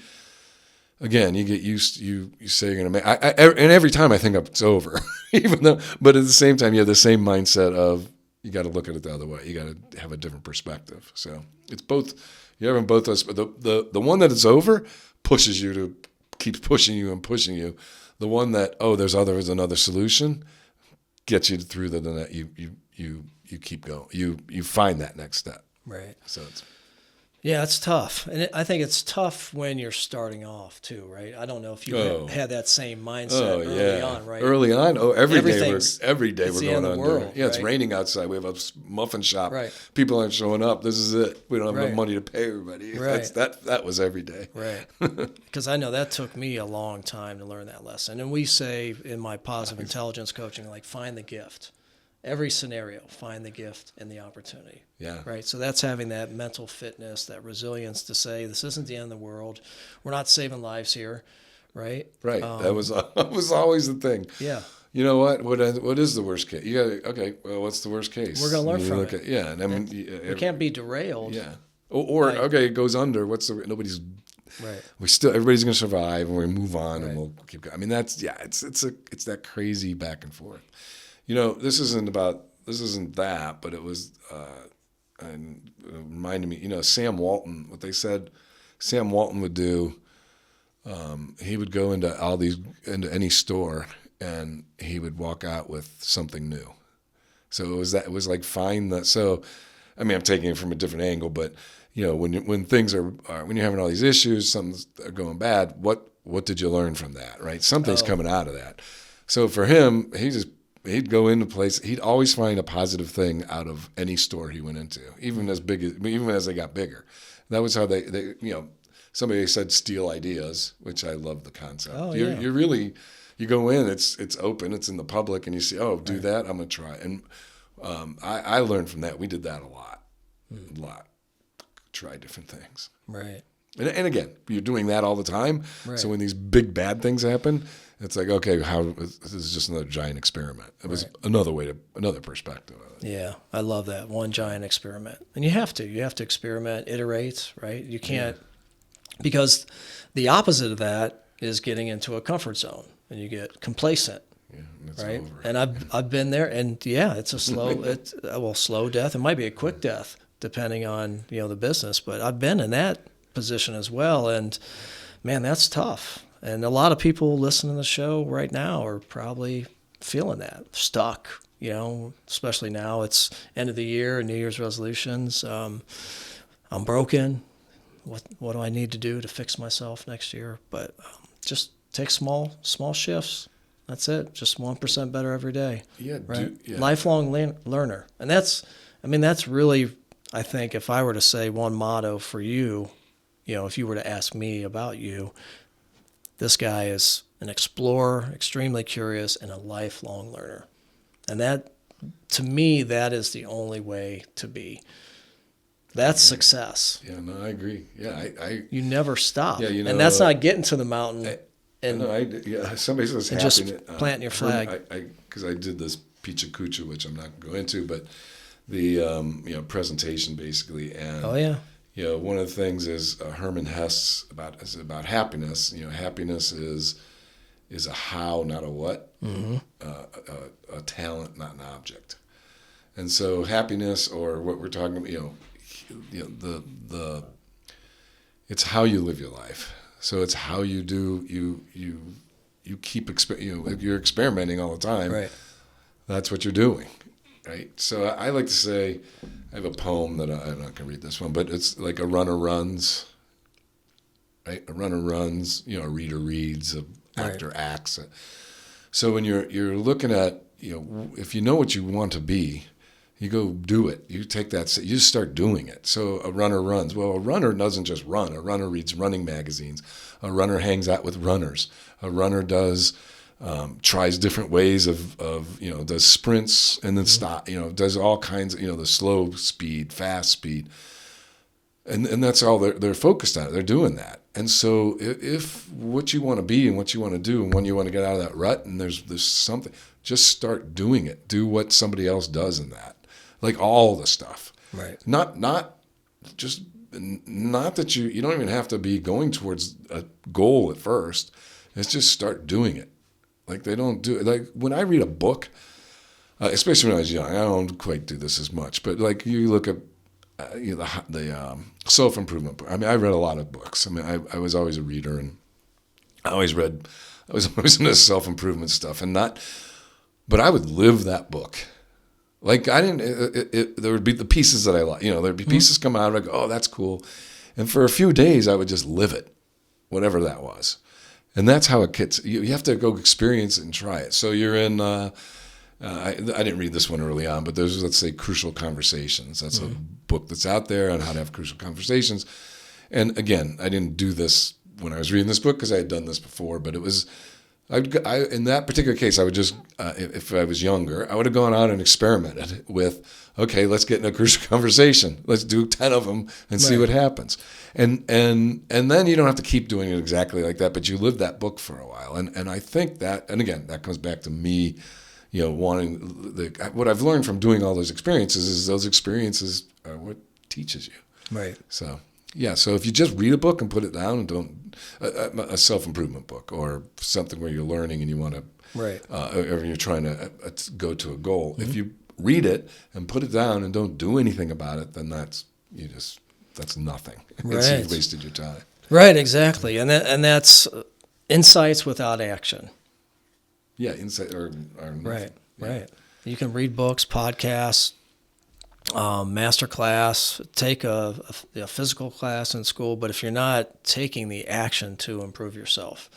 again, you get used, you say you're going to make, and every time I think it's over, but at the same time, you have the same mindset of, you got to look at it the other way. You got to have a different perspective. So it's both, you have both those, but the one that it's over keeps pushing you and pushing you. The one that, there's another solution, gets you through you keep going. You find that next step. Right. So it's tough. And I think it's tough when you're starting off too, right? I don't know if you had that same mindset early on, right? Early on, every day we're going under. World, it's raining outside. We have a muffin shop. Right. People aren't showing up. This is it. We don't have enough money to pay everybody. Right. That was every day. Right. Because I know that took me a long time to learn that lesson. And we say in my positive intelligence coaching, like, find the gift. Every scenario, find the gift and the opportunity. Yeah. Right. So that's having that mental fitness, that resilience to say, this isn't the end of the world. We're not saving lives here. Right. Right. That was always the thing. Yeah. You know what? What is the worst case? You got well, what's the worst case? We're going to learn from it. And I mean, we can't be derailed. Yeah. Or it goes under. Nobody's. Right. Everybody's going to survive, and we move on, and we'll keep going. I mean, it's that crazy back and forth. This isn't that, but it was, and it reminded me, Sam Walton, what they said Sam Walton would do, he would go into any store, and he would walk out with something new. So it was like find that. So, I mean, I'm taking it from a different angle, but when things are when you're having all these issues, something's going bad. What did you learn from that? Right, something's coming out of that. So for him, he'd go into place. He'd always find a positive thing out of any store he went into, even as they got bigger. That was how they somebody said steal ideas, which I love the concept. Oh, You're really, you go in, it's open, it's in the public, and you see, do that, I'm gonna try. And I learned from that. We did that a lot. Try different things. Right. And again, you're doing that all the time. Right. So when these big bad things happen, it's like, okay, this is just another giant experiment. It was another perspective of it. Yeah, I love that. One giant experiment. And you have to experiment, iterate, right? You can't, because the opposite of that is getting into a comfort zone and you get complacent. Yeah, and it's right. over. And I've been there, and it's a slow death. It might be a quick death depending on, the business, but I've been in that position as well. And man, that's tough. And a lot of people listening to the show right now are probably feeling that, stuck, especially now it's end of the year and New Year's resolutions. I'm broken. What do I need to do to fix myself next year? But just take small shifts. That's it. Just 1% better every day. Yeah. Right. Lifelong learner. And that's really, I think, if I were to say one motto for you, if you were to ask me about you, this guy is an explorer, extremely curious, and a lifelong learner. And that, to me, that is the only way to be. That's success. Yeah, no, I agree. Yeah, you never stop. Yeah, and that's not getting to the mountain. Somebody says and just planting your flag. Because I did this Picha Kucha, which I'm not going to go into, but the presentation basically. And, one of the things is Herman Hesse about happiness. Happiness is a how, not a what. Mm-hmm. A talent, not an object. And so happiness, or what we're talking about, it's how you live your life. So it's how you do. You keep you're experimenting all the time. Right. That's what you're doing. Right. So I like to say, I have a poem that I'm not going to read this one, but it's like a runner runs, right? A runner runs, a reader reads, an actor acts. So when you're looking at, if you know what you want to be, you go do it. You take that, you just start doing it. So a runner runs. Well, a runner doesn't just run. A runner reads running magazines. A runner hangs out with runners. A runner does tries different ways of does sprints and then stop. Does all kinds of the slow speed, fast speed, and that's all they're focused on. They're doing that. And so if what you want to be and what you want to do and when you want to get out of that rut and there's something, just start doing it. Do what somebody else does in that. Like all the stuff, right? Not that you don't even have to be going towards a goal at first. It's just start doing it. Like they don't do it. Like when I read a book, especially when I was young, I don't quite do this as much. But like you look at the self-improvement book. I mean, I read a lot of books. I mean, I was always a reader, and I was always into self-improvement stuff, but I would live that book. Like I didn't. There would be the pieces that I like. There'd be pieces come out. Like, oh, that's cool. And for a few days, I would just live it, whatever that was. And that's how it gets. You have to go experience it and try it. So you're in. I didn't read this one early on, but there's, let's say, Crucial Conversations. That's a book that's out there on how to have crucial conversations. And again, I didn't do this when I was reading this book because I had done this before, but it was. In that particular case, I would just, if I was younger, I would have gone out and experimented with, okay, let's get in a crucial conversation. Let's do 10 of them and see what happens. And then you don't have to keep doing it exactly like that, but you live that book for a while. And I think that, and again, that comes back to me, wanting what I've learned from doing all those experiences is those experiences are what teaches you. Right. So. Yeah, so if you just read a book and put it down and don't, a self-improvement book or something where you're learning and you want to, or you're trying to go to a goal. If you read it and put it down and don't do anything about it, then that's nothing. Right. You've wasted your time. Right, exactly, and that's insights without action. Yeah, insight or nothing. Right, yeah. Right. You can read books, podcasts. Master class, take a physical class in school, but if you're not taking the action to improve yourself.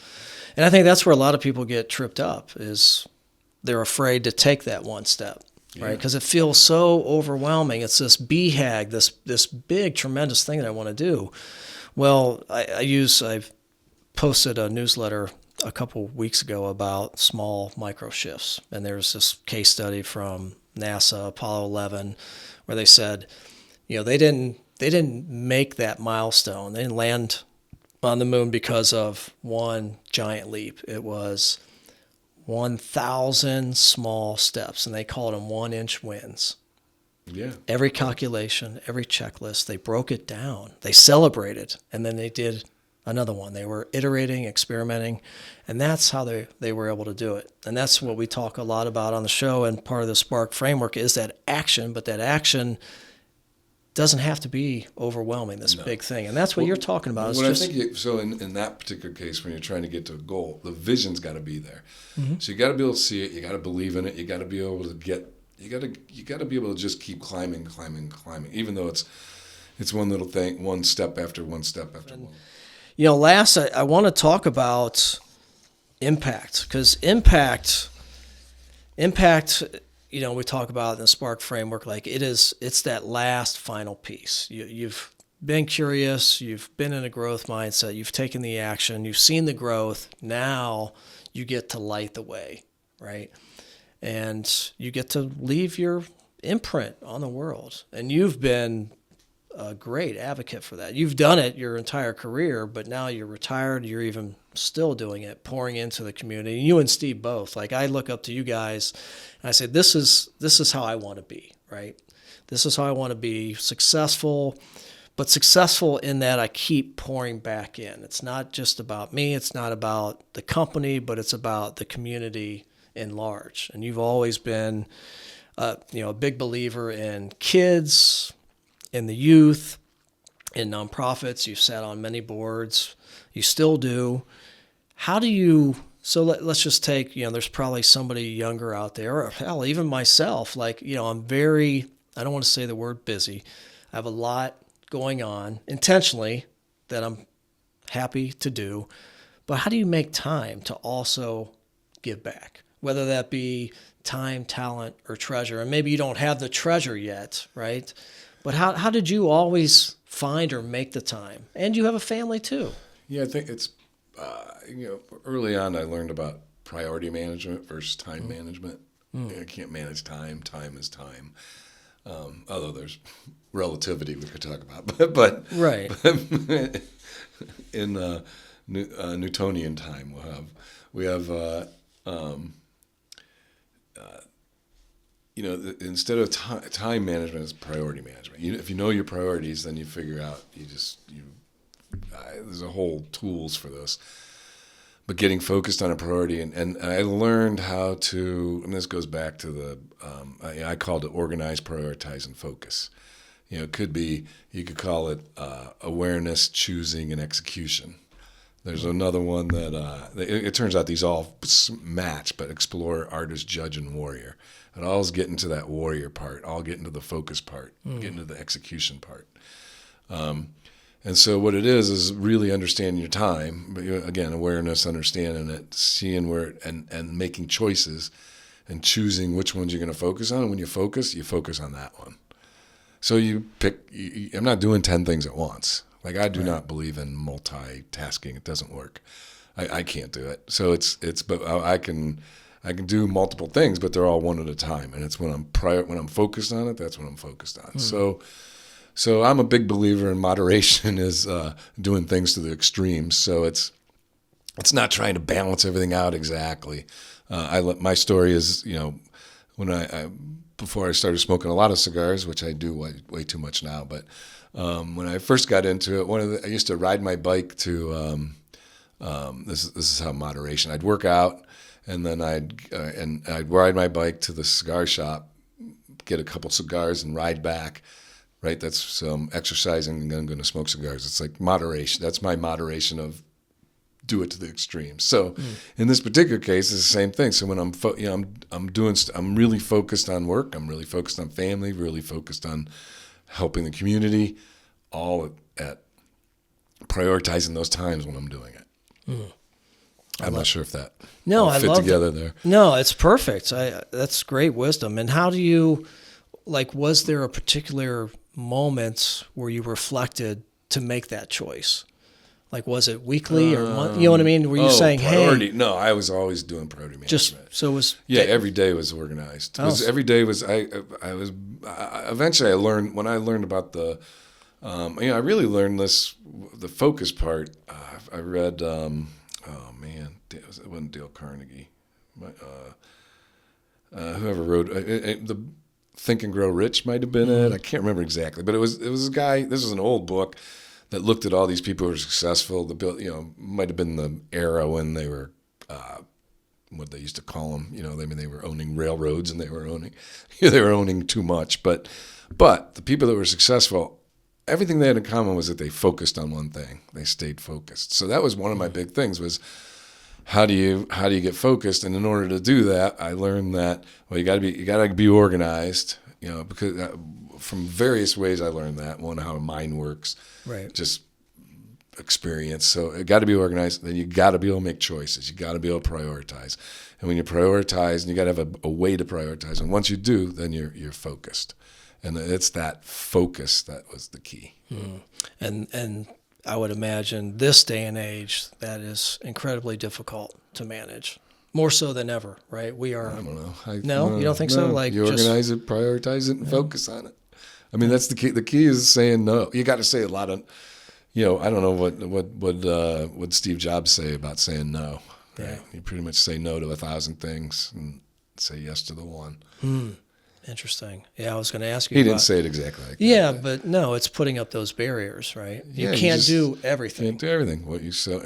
And I think that's where a lot of people get tripped up is they're afraid to take that one step, right? Because it feels so overwhelming. It's this BHAG, this big, tremendous thing that I want to do. Well, I've posted a newsletter a couple weeks ago about small micro shifts, and there's this case study from NASA, Apollo 11, where they said, they didn't make that milestone. They didn't land on the moon because of one giant leap. It was 1,000 small steps, and they called them 1-inch wins. Yeah. Every calculation, every checklist, they broke it down. They celebrated, and then they did another one. They were iterating, experimenting, and that's how they were able to do it. And that's what we talk a lot about on the show, and part of the Spark framework is that action, but that action doesn't have to be overwhelming, this big thing. And that's what you're talking about. I think so in that particular case, when you're trying to get to a goal, the vision's got to be there. Mm-hmm. So you got to be able to see it. You got to believe in it. You got to be able to you got to be able to just keep climbing, even though it's one little thing, one step after one. Last, I want to talk about impact, because impact, we talk about in the Spark framework, like it's that last final piece. You've been curious, you've been in a growth mindset, you've taken the action, you've seen the growth. Now you get to light the way, right? And you get to leave your imprint on the world. And you've been a great advocate for that. You've done it your entire career, but now you're retired. You're even still doing it, pouring into the community. You and Steve both. Like, I look up to you guys, and I say, this is how I want to be, right? This is how I want to be successful, but successful in that I keep pouring back in. It's not just about me. It's not about the company, but it's about the community in large. And you've always been, a big believer in kids, in the youth, in nonprofits. You've sat on many boards. You still do. How do you, so let's just take, there's probably somebody younger out there, or hell, even myself, like, I'm very, I don't want to say the word busy. I have a lot going on intentionally that I'm happy to do. But how do you make time to also give back? Whether that be time, talent, or treasure. And maybe you don't have the treasure yet, right? But how did you always find or make the time? And you have a family too. Yeah, I think it's, early on I learned about priority management versus time management. I can't manage time. Time is time. Although there's relativity we could talk about. but Right. in Newtonian time, we have instead of time management is priority management. If you know your priorities, then you figure out there's a whole tools for this. But getting focused on a priority, and I learned how to, and this goes back to I called it organize, prioritize, and focus. It could be, you could call it awareness, choosing, and execution. There's another one that it turns out these all match, but explore, artist, judge, and warrior. And I'll always get into that warrior part. I'll get into the focus part, get into the execution part. And so what it is really understanding your time. But again, awareness, understanding it, seeing where, and making choices and choosing which ones you're going to focus on. And when you focus on that one. So you pick, I'm not doing 10 things at once. Like I do not believe in multitasking. It doesn't work. I can't do it. So but I can do multiple things, but they're all one at a time. And it's when I'm focused on it, that's when I'm focused on. So I'm a big believer in moderation is doing things to the extremes. So it's not trying to balance everything out exactly. My story is, when I before I started smoking a lot of cigars, which I do way too much now, but when I first got into it, I used to ride my bike to this is how moderation. I'd work out, and then I'd ride my bike to the cigar shop, get a couple cigars, and ride back. Right, that's some exercising, and then I'm going to smoke cigars. It's like moderation. That's my moderation of do it to the extreme. So in this particular case, it's the same thing. So when I'm really focused on work. I'm really focused on family. Really focused on helping the community. All at prioritizing those times when I'm doing it. I'm not sure if that fit together there. No, it's perfect. That's great wisdom. And how do you, was there a particular moment where you reflected to make that choice? Was it weekly or month? You know what I mean? Were you saying, priority. hey? No, I was always doing priority management. So it was... Yeah, every day was organized. Every day was, eventually I learned, when I learned about I really learned the focus part. I read, it wasn't Dale Carnegie. Whoever wrote, the Think and Grow Rich might have been it. I can't remember exactly, but it was a guy. This was an old book that looked at all these people who were successful. Might have been the era when they were what they used to call them. They were owning railroads and they were owning too much. But the people that were successful, everything they had in common was that they focused on one thing. They stayed focused. So that was one of my big things was, how do you get focused? And in order to do that, I learned that you got to be organized. Because from various ways I learned that. One, how a mind works, right? Just experience. So it got to be organized. Then you got to be able to make choices. You got to be able to prioritize. And when you prioritize, and you got to have a way to prioritize. And once you do, then you're focused. And it's that focus that was the key. And I would imagine this day and age, that is incredibly difficult to manage. More so than ever, right? We are. I don't know. You don't think so? You organize it, prioritize it, and focus on it. I mean, that's the key. The key is saying no. You got to say a lot of, I don't know what Steve Jobs say about saying no. Right? Yeah. You pretty much say no to 1,000 things and say yes to the one. Interesting. Yeah, I was going to ask you. He didn't say it exactly like that. Yeah, but no, it's putting up those barriers, right? You can't do everything. Can't do everything.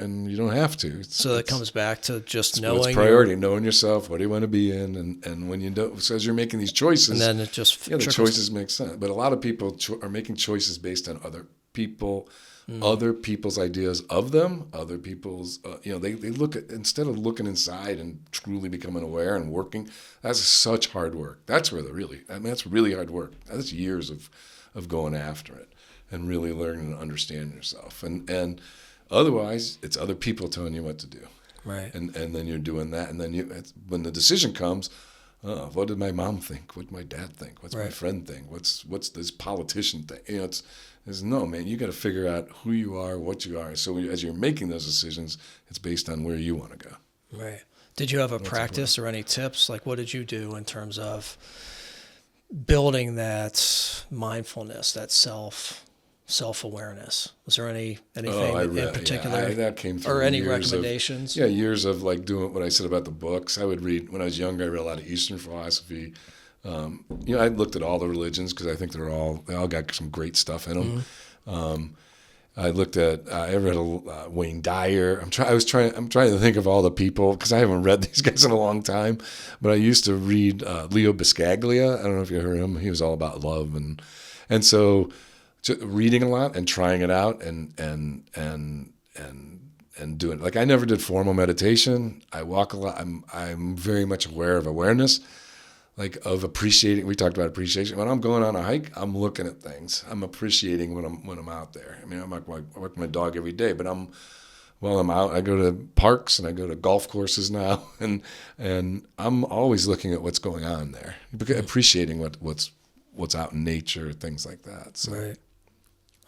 And you don't have to. So it comes back to just knowing. It's priority, knowing yourself. What do you want to be in? And when you don't, so as you're making these choices, and then it just the choices make sense. But a lot of people are making choices based on other people. Other people's ideas of them, other people's, they look at, instead of looking inside and truly becoming aware and working, that's such hard work. That's where that's really hard work. That's years of going after it and really learning to understand yourself. And Otherwise, it's other people telling you what to do. Right. And then you're doing that. And then when the decision comes, what did my mom think? What did my dad think? What's my friend think? What's this politician think? It's no, man, you got to figure out who you are, what you are. So as you're making those decisions, it's based on where you want to go. Right. Did you have a practice or any tips? Like, what did you do in terms of building that mindfulness, that self-awareness? Was there anything in particular? That came through. Or any recommendations? Years of like doing what I said about the books. I would read, when I was younger, I read a lot of Eastern philosophy. I looked at all the religions because I think they all got some great stuff in them. Mm-hmm. I looked at, I read Wayne Dyer. I'm trying to think of all the people because I haven't read these guys in a long time. But I used to read Leo Buscaglia. I don't know if you heard him. He was all about love, and so just reading a lot and trying it out and doing it. Like I never did formal meditation. I walk a lot. I'm very much aware of awareness. Like of appreciating, we talked about appreciation. When I'm going on a hike, I'm looking at things. I'm appreciating when I'm out there. I mean, I walk with my dog every day, but while I'm out, I go to parks and I go to golf courses now, and I'm always looking at what's going on there, appreciating what's out in nature, things like that. So. Right.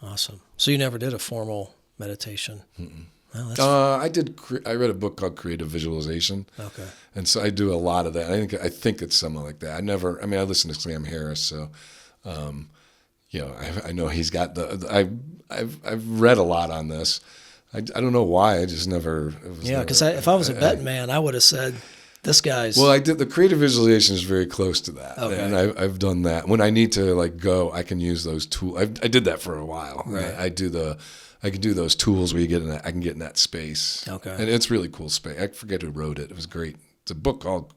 Awesome. So you never did a formal meditation? Mm-mm. Well, I did. I read a book called Creative Visualization. Okay. And so I do a lot of that. I think it's something like that. I listen to Sam Harris, so I know he's got I've read a lot on this. I don't know why. I just never. Because if I was a betting man, I would have said this guy's. Well, I did the creative visualization is very close to that, okay. And I've done that. When I need to go, I can use those tools. I did that for a while. Right. I can do those tools where I can get in that space. Okay. And it's really cool space. I forget who wrote it. It was great. It's a book called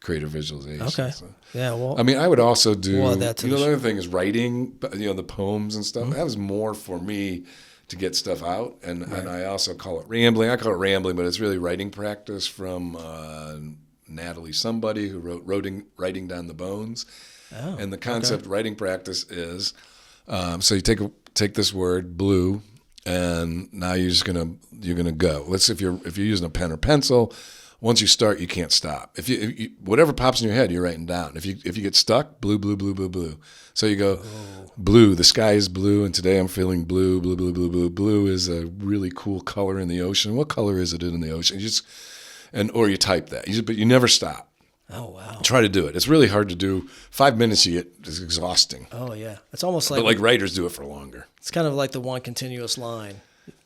Creative Visualization. Okay. So. Yeah. Well, I would also do. The other thing is writing. The poems and stuff. Mm-hmm. That was more for me to get stuff out, and I also call it rambling. I call it rambling, but it's really writing practice from Natalie somebody who wrote Writing Down the Bones. Oh, and the concept writing practice is so you take this word blue, and now you're gonna go. If you're using a pen or pencil, once you start, you can't stop. If you whatever pops in your head, you're writing down. If you get stuck, blue, blue, blue, blue, blue. So you go blue. The sky is blue, and today I'm feeling blue, blue, blue, blue, blue. Blue is a really cool color in the ocean. What color is it in the ocean? Or you type that, but you never stop. Oh, wow. Try to do it. It's really hard to do. 5 minutes it's exhausting. Oh, yeah. It's almost like... But like writers do it for longer. It's kind of like the one continuous line.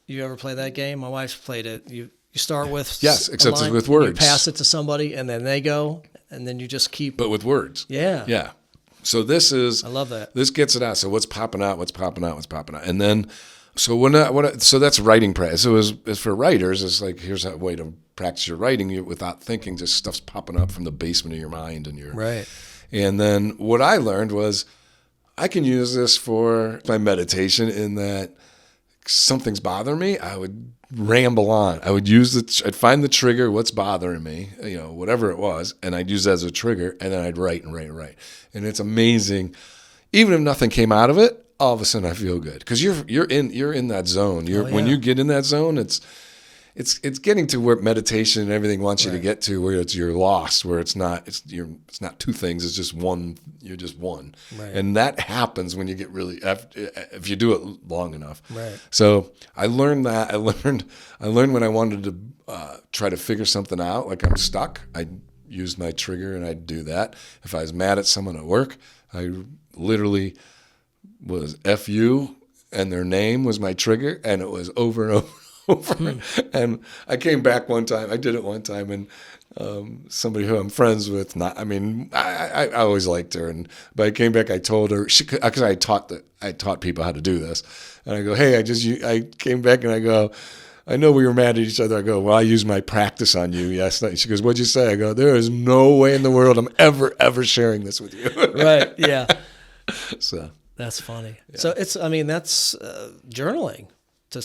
You ever play that game? My wife's played it. You start with... Yes, except it's with words. You pass it to somebody, and then they go, and then you just keep... But with words. Yeah. Yeah. So this is... I love that. This gets it out. So what's popping out, what's popping out, what's popping out. And then... So that's writing practice. So as for writers, it's like, here's a way to practice your writing without thinking, just stuff's popping up from the basement of your mind. Right. And then what I learned was I can use this for my meditation in that something's bothering me, I would ramble on. I would I'd find the trigger, what's bothering me, whatever it was, and I'd use that as a trigger, and then I'd write and write and write. And it's amazing. Even if nothing came out of it, all of a sudden I feel good because you're in that zone. When you get in that zone, it's getting to where meditation and everything wants you to get to, where you're lost, where it's not two things, it's just one. You're just one, right. And that happens when you get really if you do it long enough. Right. So I learned that. I learned when I wanted to try to figure something out, like I'm stuck. I used my trigger and I'd do that. If I was mad at someone at work, I literally was F you, and their name was my trigger, and it was over and over. And I came back one time. I did it one time, and somebody who I'm friends with. I always liked her, but I came back. I told her because I taught people how to do this, and I go, hey, I came back and I go, I know we were mad at each other. I go, well, I used my practice on you last night. She goes, what'd you say? I go, there is no way in the world I'm ever sharing this with you. Right. Yeah. So. That's funny. Yeah. So that's journaling to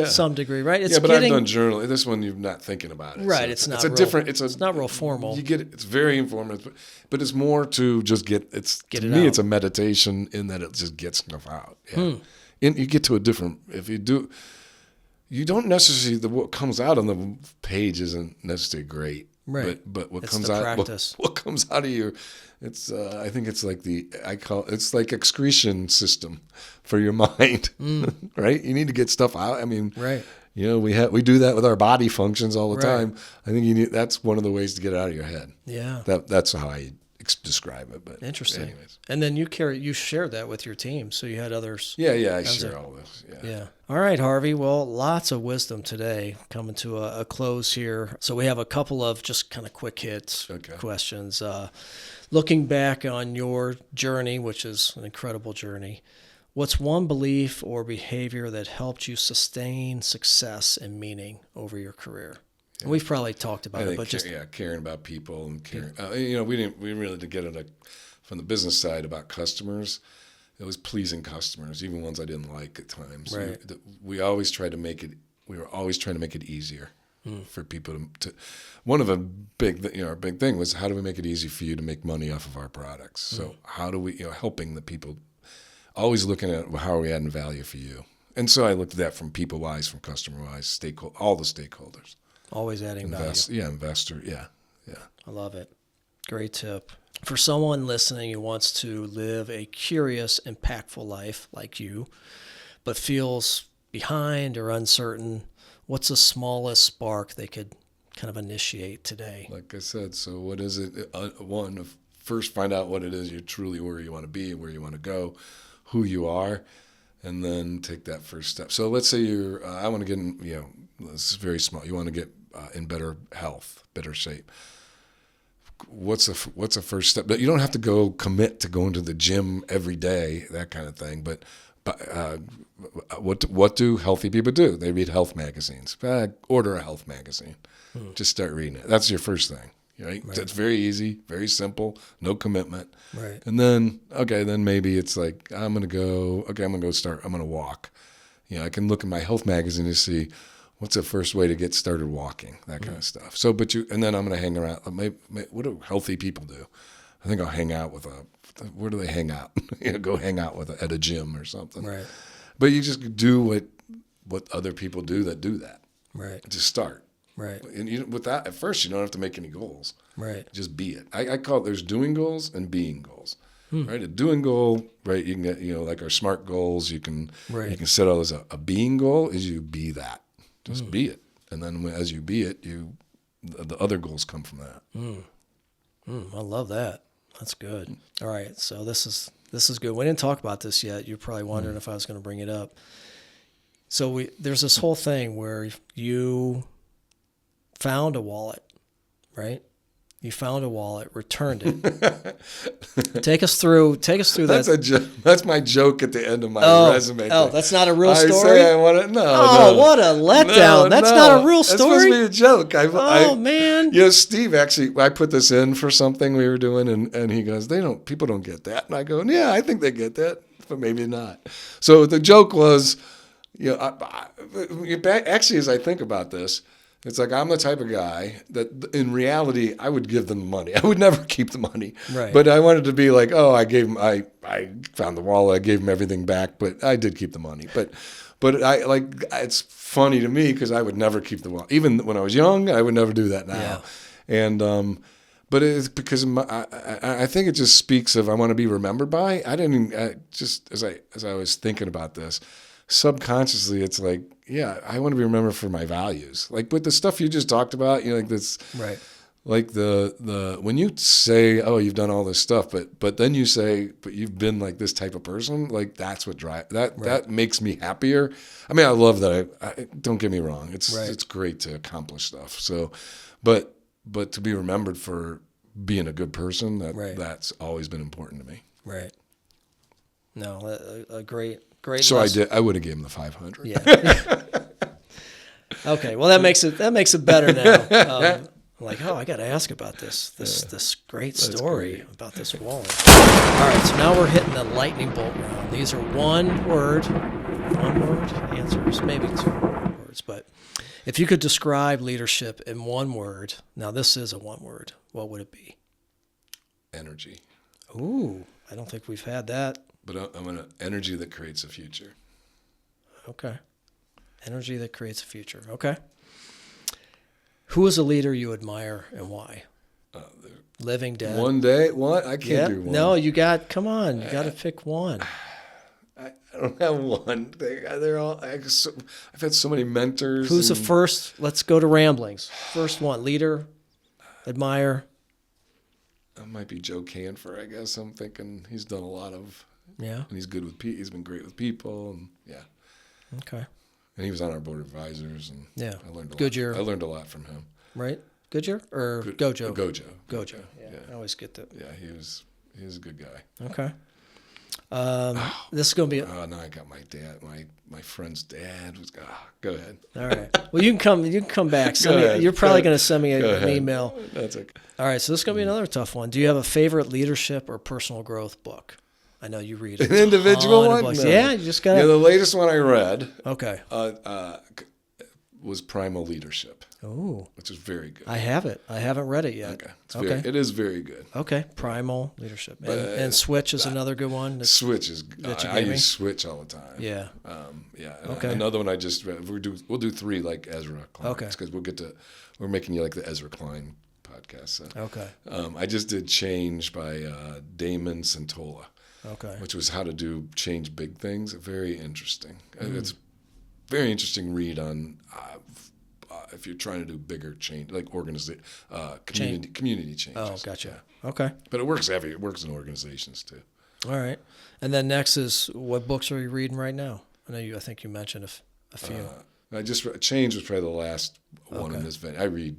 some degree, right? I've done journaling. This one you're not thinking about it. Right. So it's not real formal. You get it. It's very informative, but it's more to just get it out. It's a meditation in that it just gets stuff out. Yeah. And you get to a different, if you do, you don't necessarily, what comes out on the page isn't necessarily great. Right. But what It's comes the out, practice. what comes out of you, it's I think it's like it's like excretion system for your mind, right? You need to get stuff out. I mean, Right. we do that with our body functions all the Right. time. I think that's one of the ways to get it out of your head. Yeah. That's how I describe it. But Interesting. anyways. And then you shared that with your team, so you had others. Yeah, I share all this. Yeah. All right, Harvey. Well, lots of wisdom today. Coming to a close here. So we have a couple of just kind of quick hits questions. Looking back on your journey, which is an incredible journey, what's one belief or behavior that helped you sustain success and meaning over your career? And we've probably talked about it, but caring about people and caring. We really did get it from the business side about customers. It was pleasing customers, even ones I didn't like at times. Right. We always tried to make it. We were always trying to make it easier for people to. One of our big thing was, how do we make it easy for you to make money off of our products? So how do we, helping the people, always looking at how are we adding value for you. And so I looked at that from people wise, from customer wise, all the stakeholders. Always adding value. Yeah, investor. Yeah. I love it. Great tip. For someone listening who wants to live a curious, impactful life like you, but feels behind or uncertain, what's the smallest spark they could kind of initiate today? Like I said, so what is it? First find out what it is where you want to be, where you want to go, who you are, and then take that first step. So let's say I want to get in, this is very small. You want to get in better health, better shape. What's a first step? But you don't have to commit to going to the gym every day, that kind of thing. But what do healthy people do? They read health magazines. Order a health magazine. Just start reading it. That's your first thing. Right? It's very easy, very simple, no commitment. Right. And then maybe it's like, I'm going to walk. I can look in my health magazine to see what's the first way to get started walking, that kind of stuff. So, and then I'm going to hang around. What do healthy people do? I think I'll hang out where do they hang out? Go hang out at a gym or something. Right. But you just do what other people do that. Right. Just start. Right. And with that, at first, you don't have to make any goals. Right. Just be it. I call it, there's doing goals and being goals. Right. A doing goal, right? You can get, like our SMART goals. You can set out as a being goal is you be that. Just be it, and then as you be it, the other goals come from that. I love that. That's good. All right, so this is good. We didn't talk about this yet. You're probably wondering if I was going to bring it up. So there's this whole thing where you found a wallet, right? You found a wallet, returned it. Take us through that. That's my joke at the end of my resume. Oh, that's not a real story? I say I want to. No. Oh, what a letdown! That's not a real story. That's supposed to be a joke. Man. Steve actually, I put this in for something we were doing, and he goes, people don't get that, and I go, yeah, I think they get that, but maybe not. So the joke was, actually, as I think about this. It's like I'm the type of guy that in reality I would give them money. I would never keep the money. Right. But I wanted to be like, I found the wallet, I gave him everything back, but I did keep the money. But it's funny to me because I would never keep the wallet. Even when I was young, I would never do that now. Yeah. And but it's because I think it just speaks of I want to be remembered by. I just as I was thinking about this, subconsciously it's like, yeah, I want to be remembered for my values. Like with the stuff you just talked about, like this, right? Like the when you say, oh, you've done all this stuff, but then you say, but you've been like this type of person, like that's what that makes me happier. I mean, I love that. I don't get me wrong, it's great to accomplish stuff. So, but to be remembered for being a good person, that's always been important to me. Right. No, a great. So lesson. I would have given him the 500. Yeah. Okay. Well, that makes it better now. Like, I got to ask about this great story about this wallet. All right. So now we're hitting the lightning bolt round. These are one word answers, maybe 2 words. But if you could describe leadership in one word, now this is a one word. What would it be? Energy. Ooh, I don't think we've had that. But I'm an energy that creates a future. Okay. Energy that creates a future. Okay. Who is a leader you admire and why? Living, dead. One day? What? I can't do one. No, come on. You got to pick one. I don't have one. They're all. I've had so many mentors. Who's the first? Let's go to ramblings. First one, leader, admire. That might be Joe Canfer, I guess. I'm thinking he's done a lot of. Yeah. And he's good with people. He's been great with people, and yeah. Okay. And he was on our board of advisors, and yeah, I learned a Goodyear. lot. I learned a lot from him. Right. Goodyear or Gojo? Gojo. Yeah. I always get that. Yeah, he was a good guy. Okay. This is going to be. Oh, now I got my dad. My friend's dad was. Go ahead. All right. Well, you can come back. You're probably going to send me an email. That's okay. All right. So this is going to be another tough one. Do you have a favorite leadership or personal growth book? I know you read an individual one. No. Yeah, you just got. Yeah, the latest one I read. Okay. Was Primal Leadership. Oh, which is very good. I have it. I haven't read it yet. Okay. It is very good. Okay. Primal Leadership. And Switch is another good one. Switch is. I use Switch all the time. Yeah. Yeah. Okay. Another one I just read. We'll do 3 like Ezra Klein. Okay. Because we're making you like the Ezra Klein podcast. So. Okay. I just did Change by Damon Santola. Okay. Which was how to change big things. Very interesting. It's a very interesting read on if you're trying to do bigger change, like community changes. Oh, gotcha. Yeah. Okay. But it works it works in organizations too. All right. And then next is, what books are you reading right now? I think you mentioned a few. Change was probably the last one in this venue. I read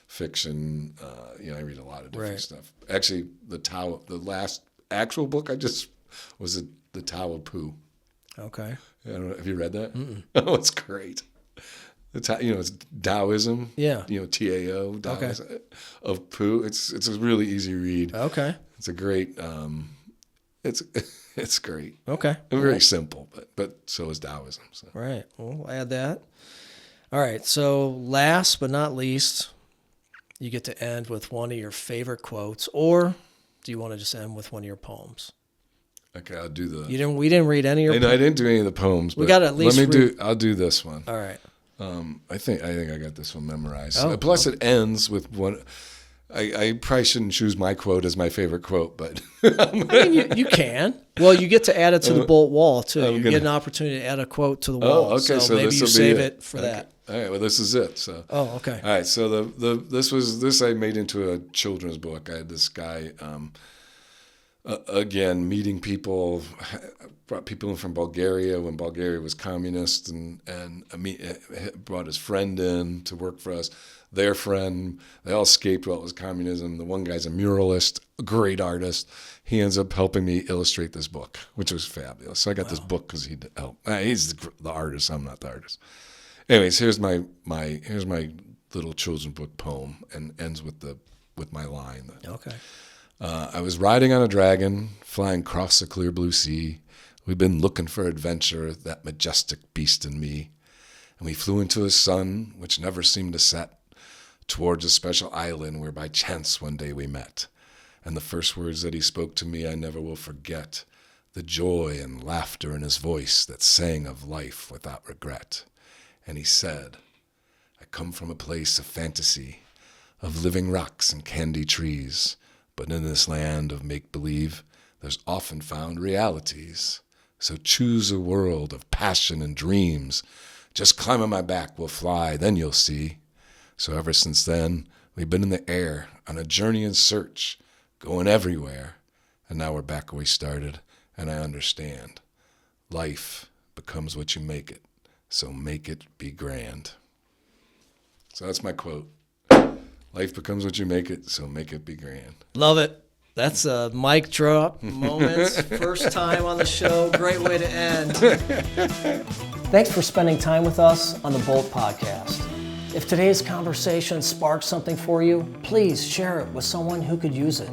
fiction. I read a lot of different stuff. Actually, the last actual book was The Tao of Pooh. Okay. I don't know, have you read that? Mm-mm. Oh, it's great. It's Taoism. Yeah. Tao. Taoism of Pooh. It's a really easy read. Okay. It's a great. It's great. Okay. Very simple, but so is Taoism. So. Right. We'll add that. All right. So last but not least, you get to end with one of your favorite quotes, or do you want to just end with one of your poems? Okay, I'll do the. We didn't read any of your. I didn't do any of the poems. But we got to at least. I'll do this one. All right. I think I got this one memorized. Plus, it ends with one. I probably shouldn't choose my quote as my favorite quote, but you can. Well, you get to add it to the bullet wall too. You get an opportunity to add a quote to the wall. Oh, okay. So maybe you save it for that. All right. Well, this is it. So. Oh, okay. All right. So this I made into a children's book. I had this guy. Again, meeting people, brought people in from Bulgaria when Bulgaria was communist, and brought his friend in to work for us. Their friend, they all escaped while it was communism. The one guy's a muralist, a great artist. He ends up helping me illustrate this book, which was fabulous. So I got this book because he'd help. He's the artist. I'm not the artist. Anyways, here's my little children's book poem, and ends with my line. Okay. I was riding on a dragon, flying across the clear blue sea. We'd been looking for adventure, that majestic beast in me. And we flew into a sun which never seemed to set, towards a special island where by chance one day we met. And the first words that he spoke to me I never will forget, the joy and laughter in his voice that sang of life without regret. And he said, I come from a place of fantasy, of living rocks and candy trees. But in this land of make-believe, there's often found realities. So choose a world of passion and dreams. Just climb on my back, we'll fly, then you'll see. So ever since then, we've been in the air, on a journey and search, going everywhere. And now we're back where we started, and I understand. Life becomes what you make it, so make it be grand. So that's my quote. Life becomes what you make it, so make it be grand. Love it. That's a mic drop moments. First time on the show. Great way to end. Thanks for spending time with us on the Bolt Podcast. If today's conversation sparked something for you, please share it with someone who could use it.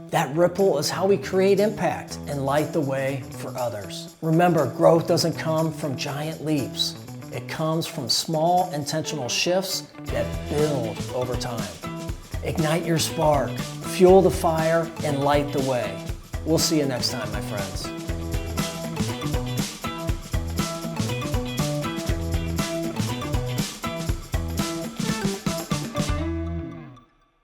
That ripple is how we create impact and light the way for others. Remember, growth doesn't come from giant leaps. It comes from small, intentional shifts that build over time. Ignite your spark, fuel the fire, and light the way. We'll see you next time, my friends.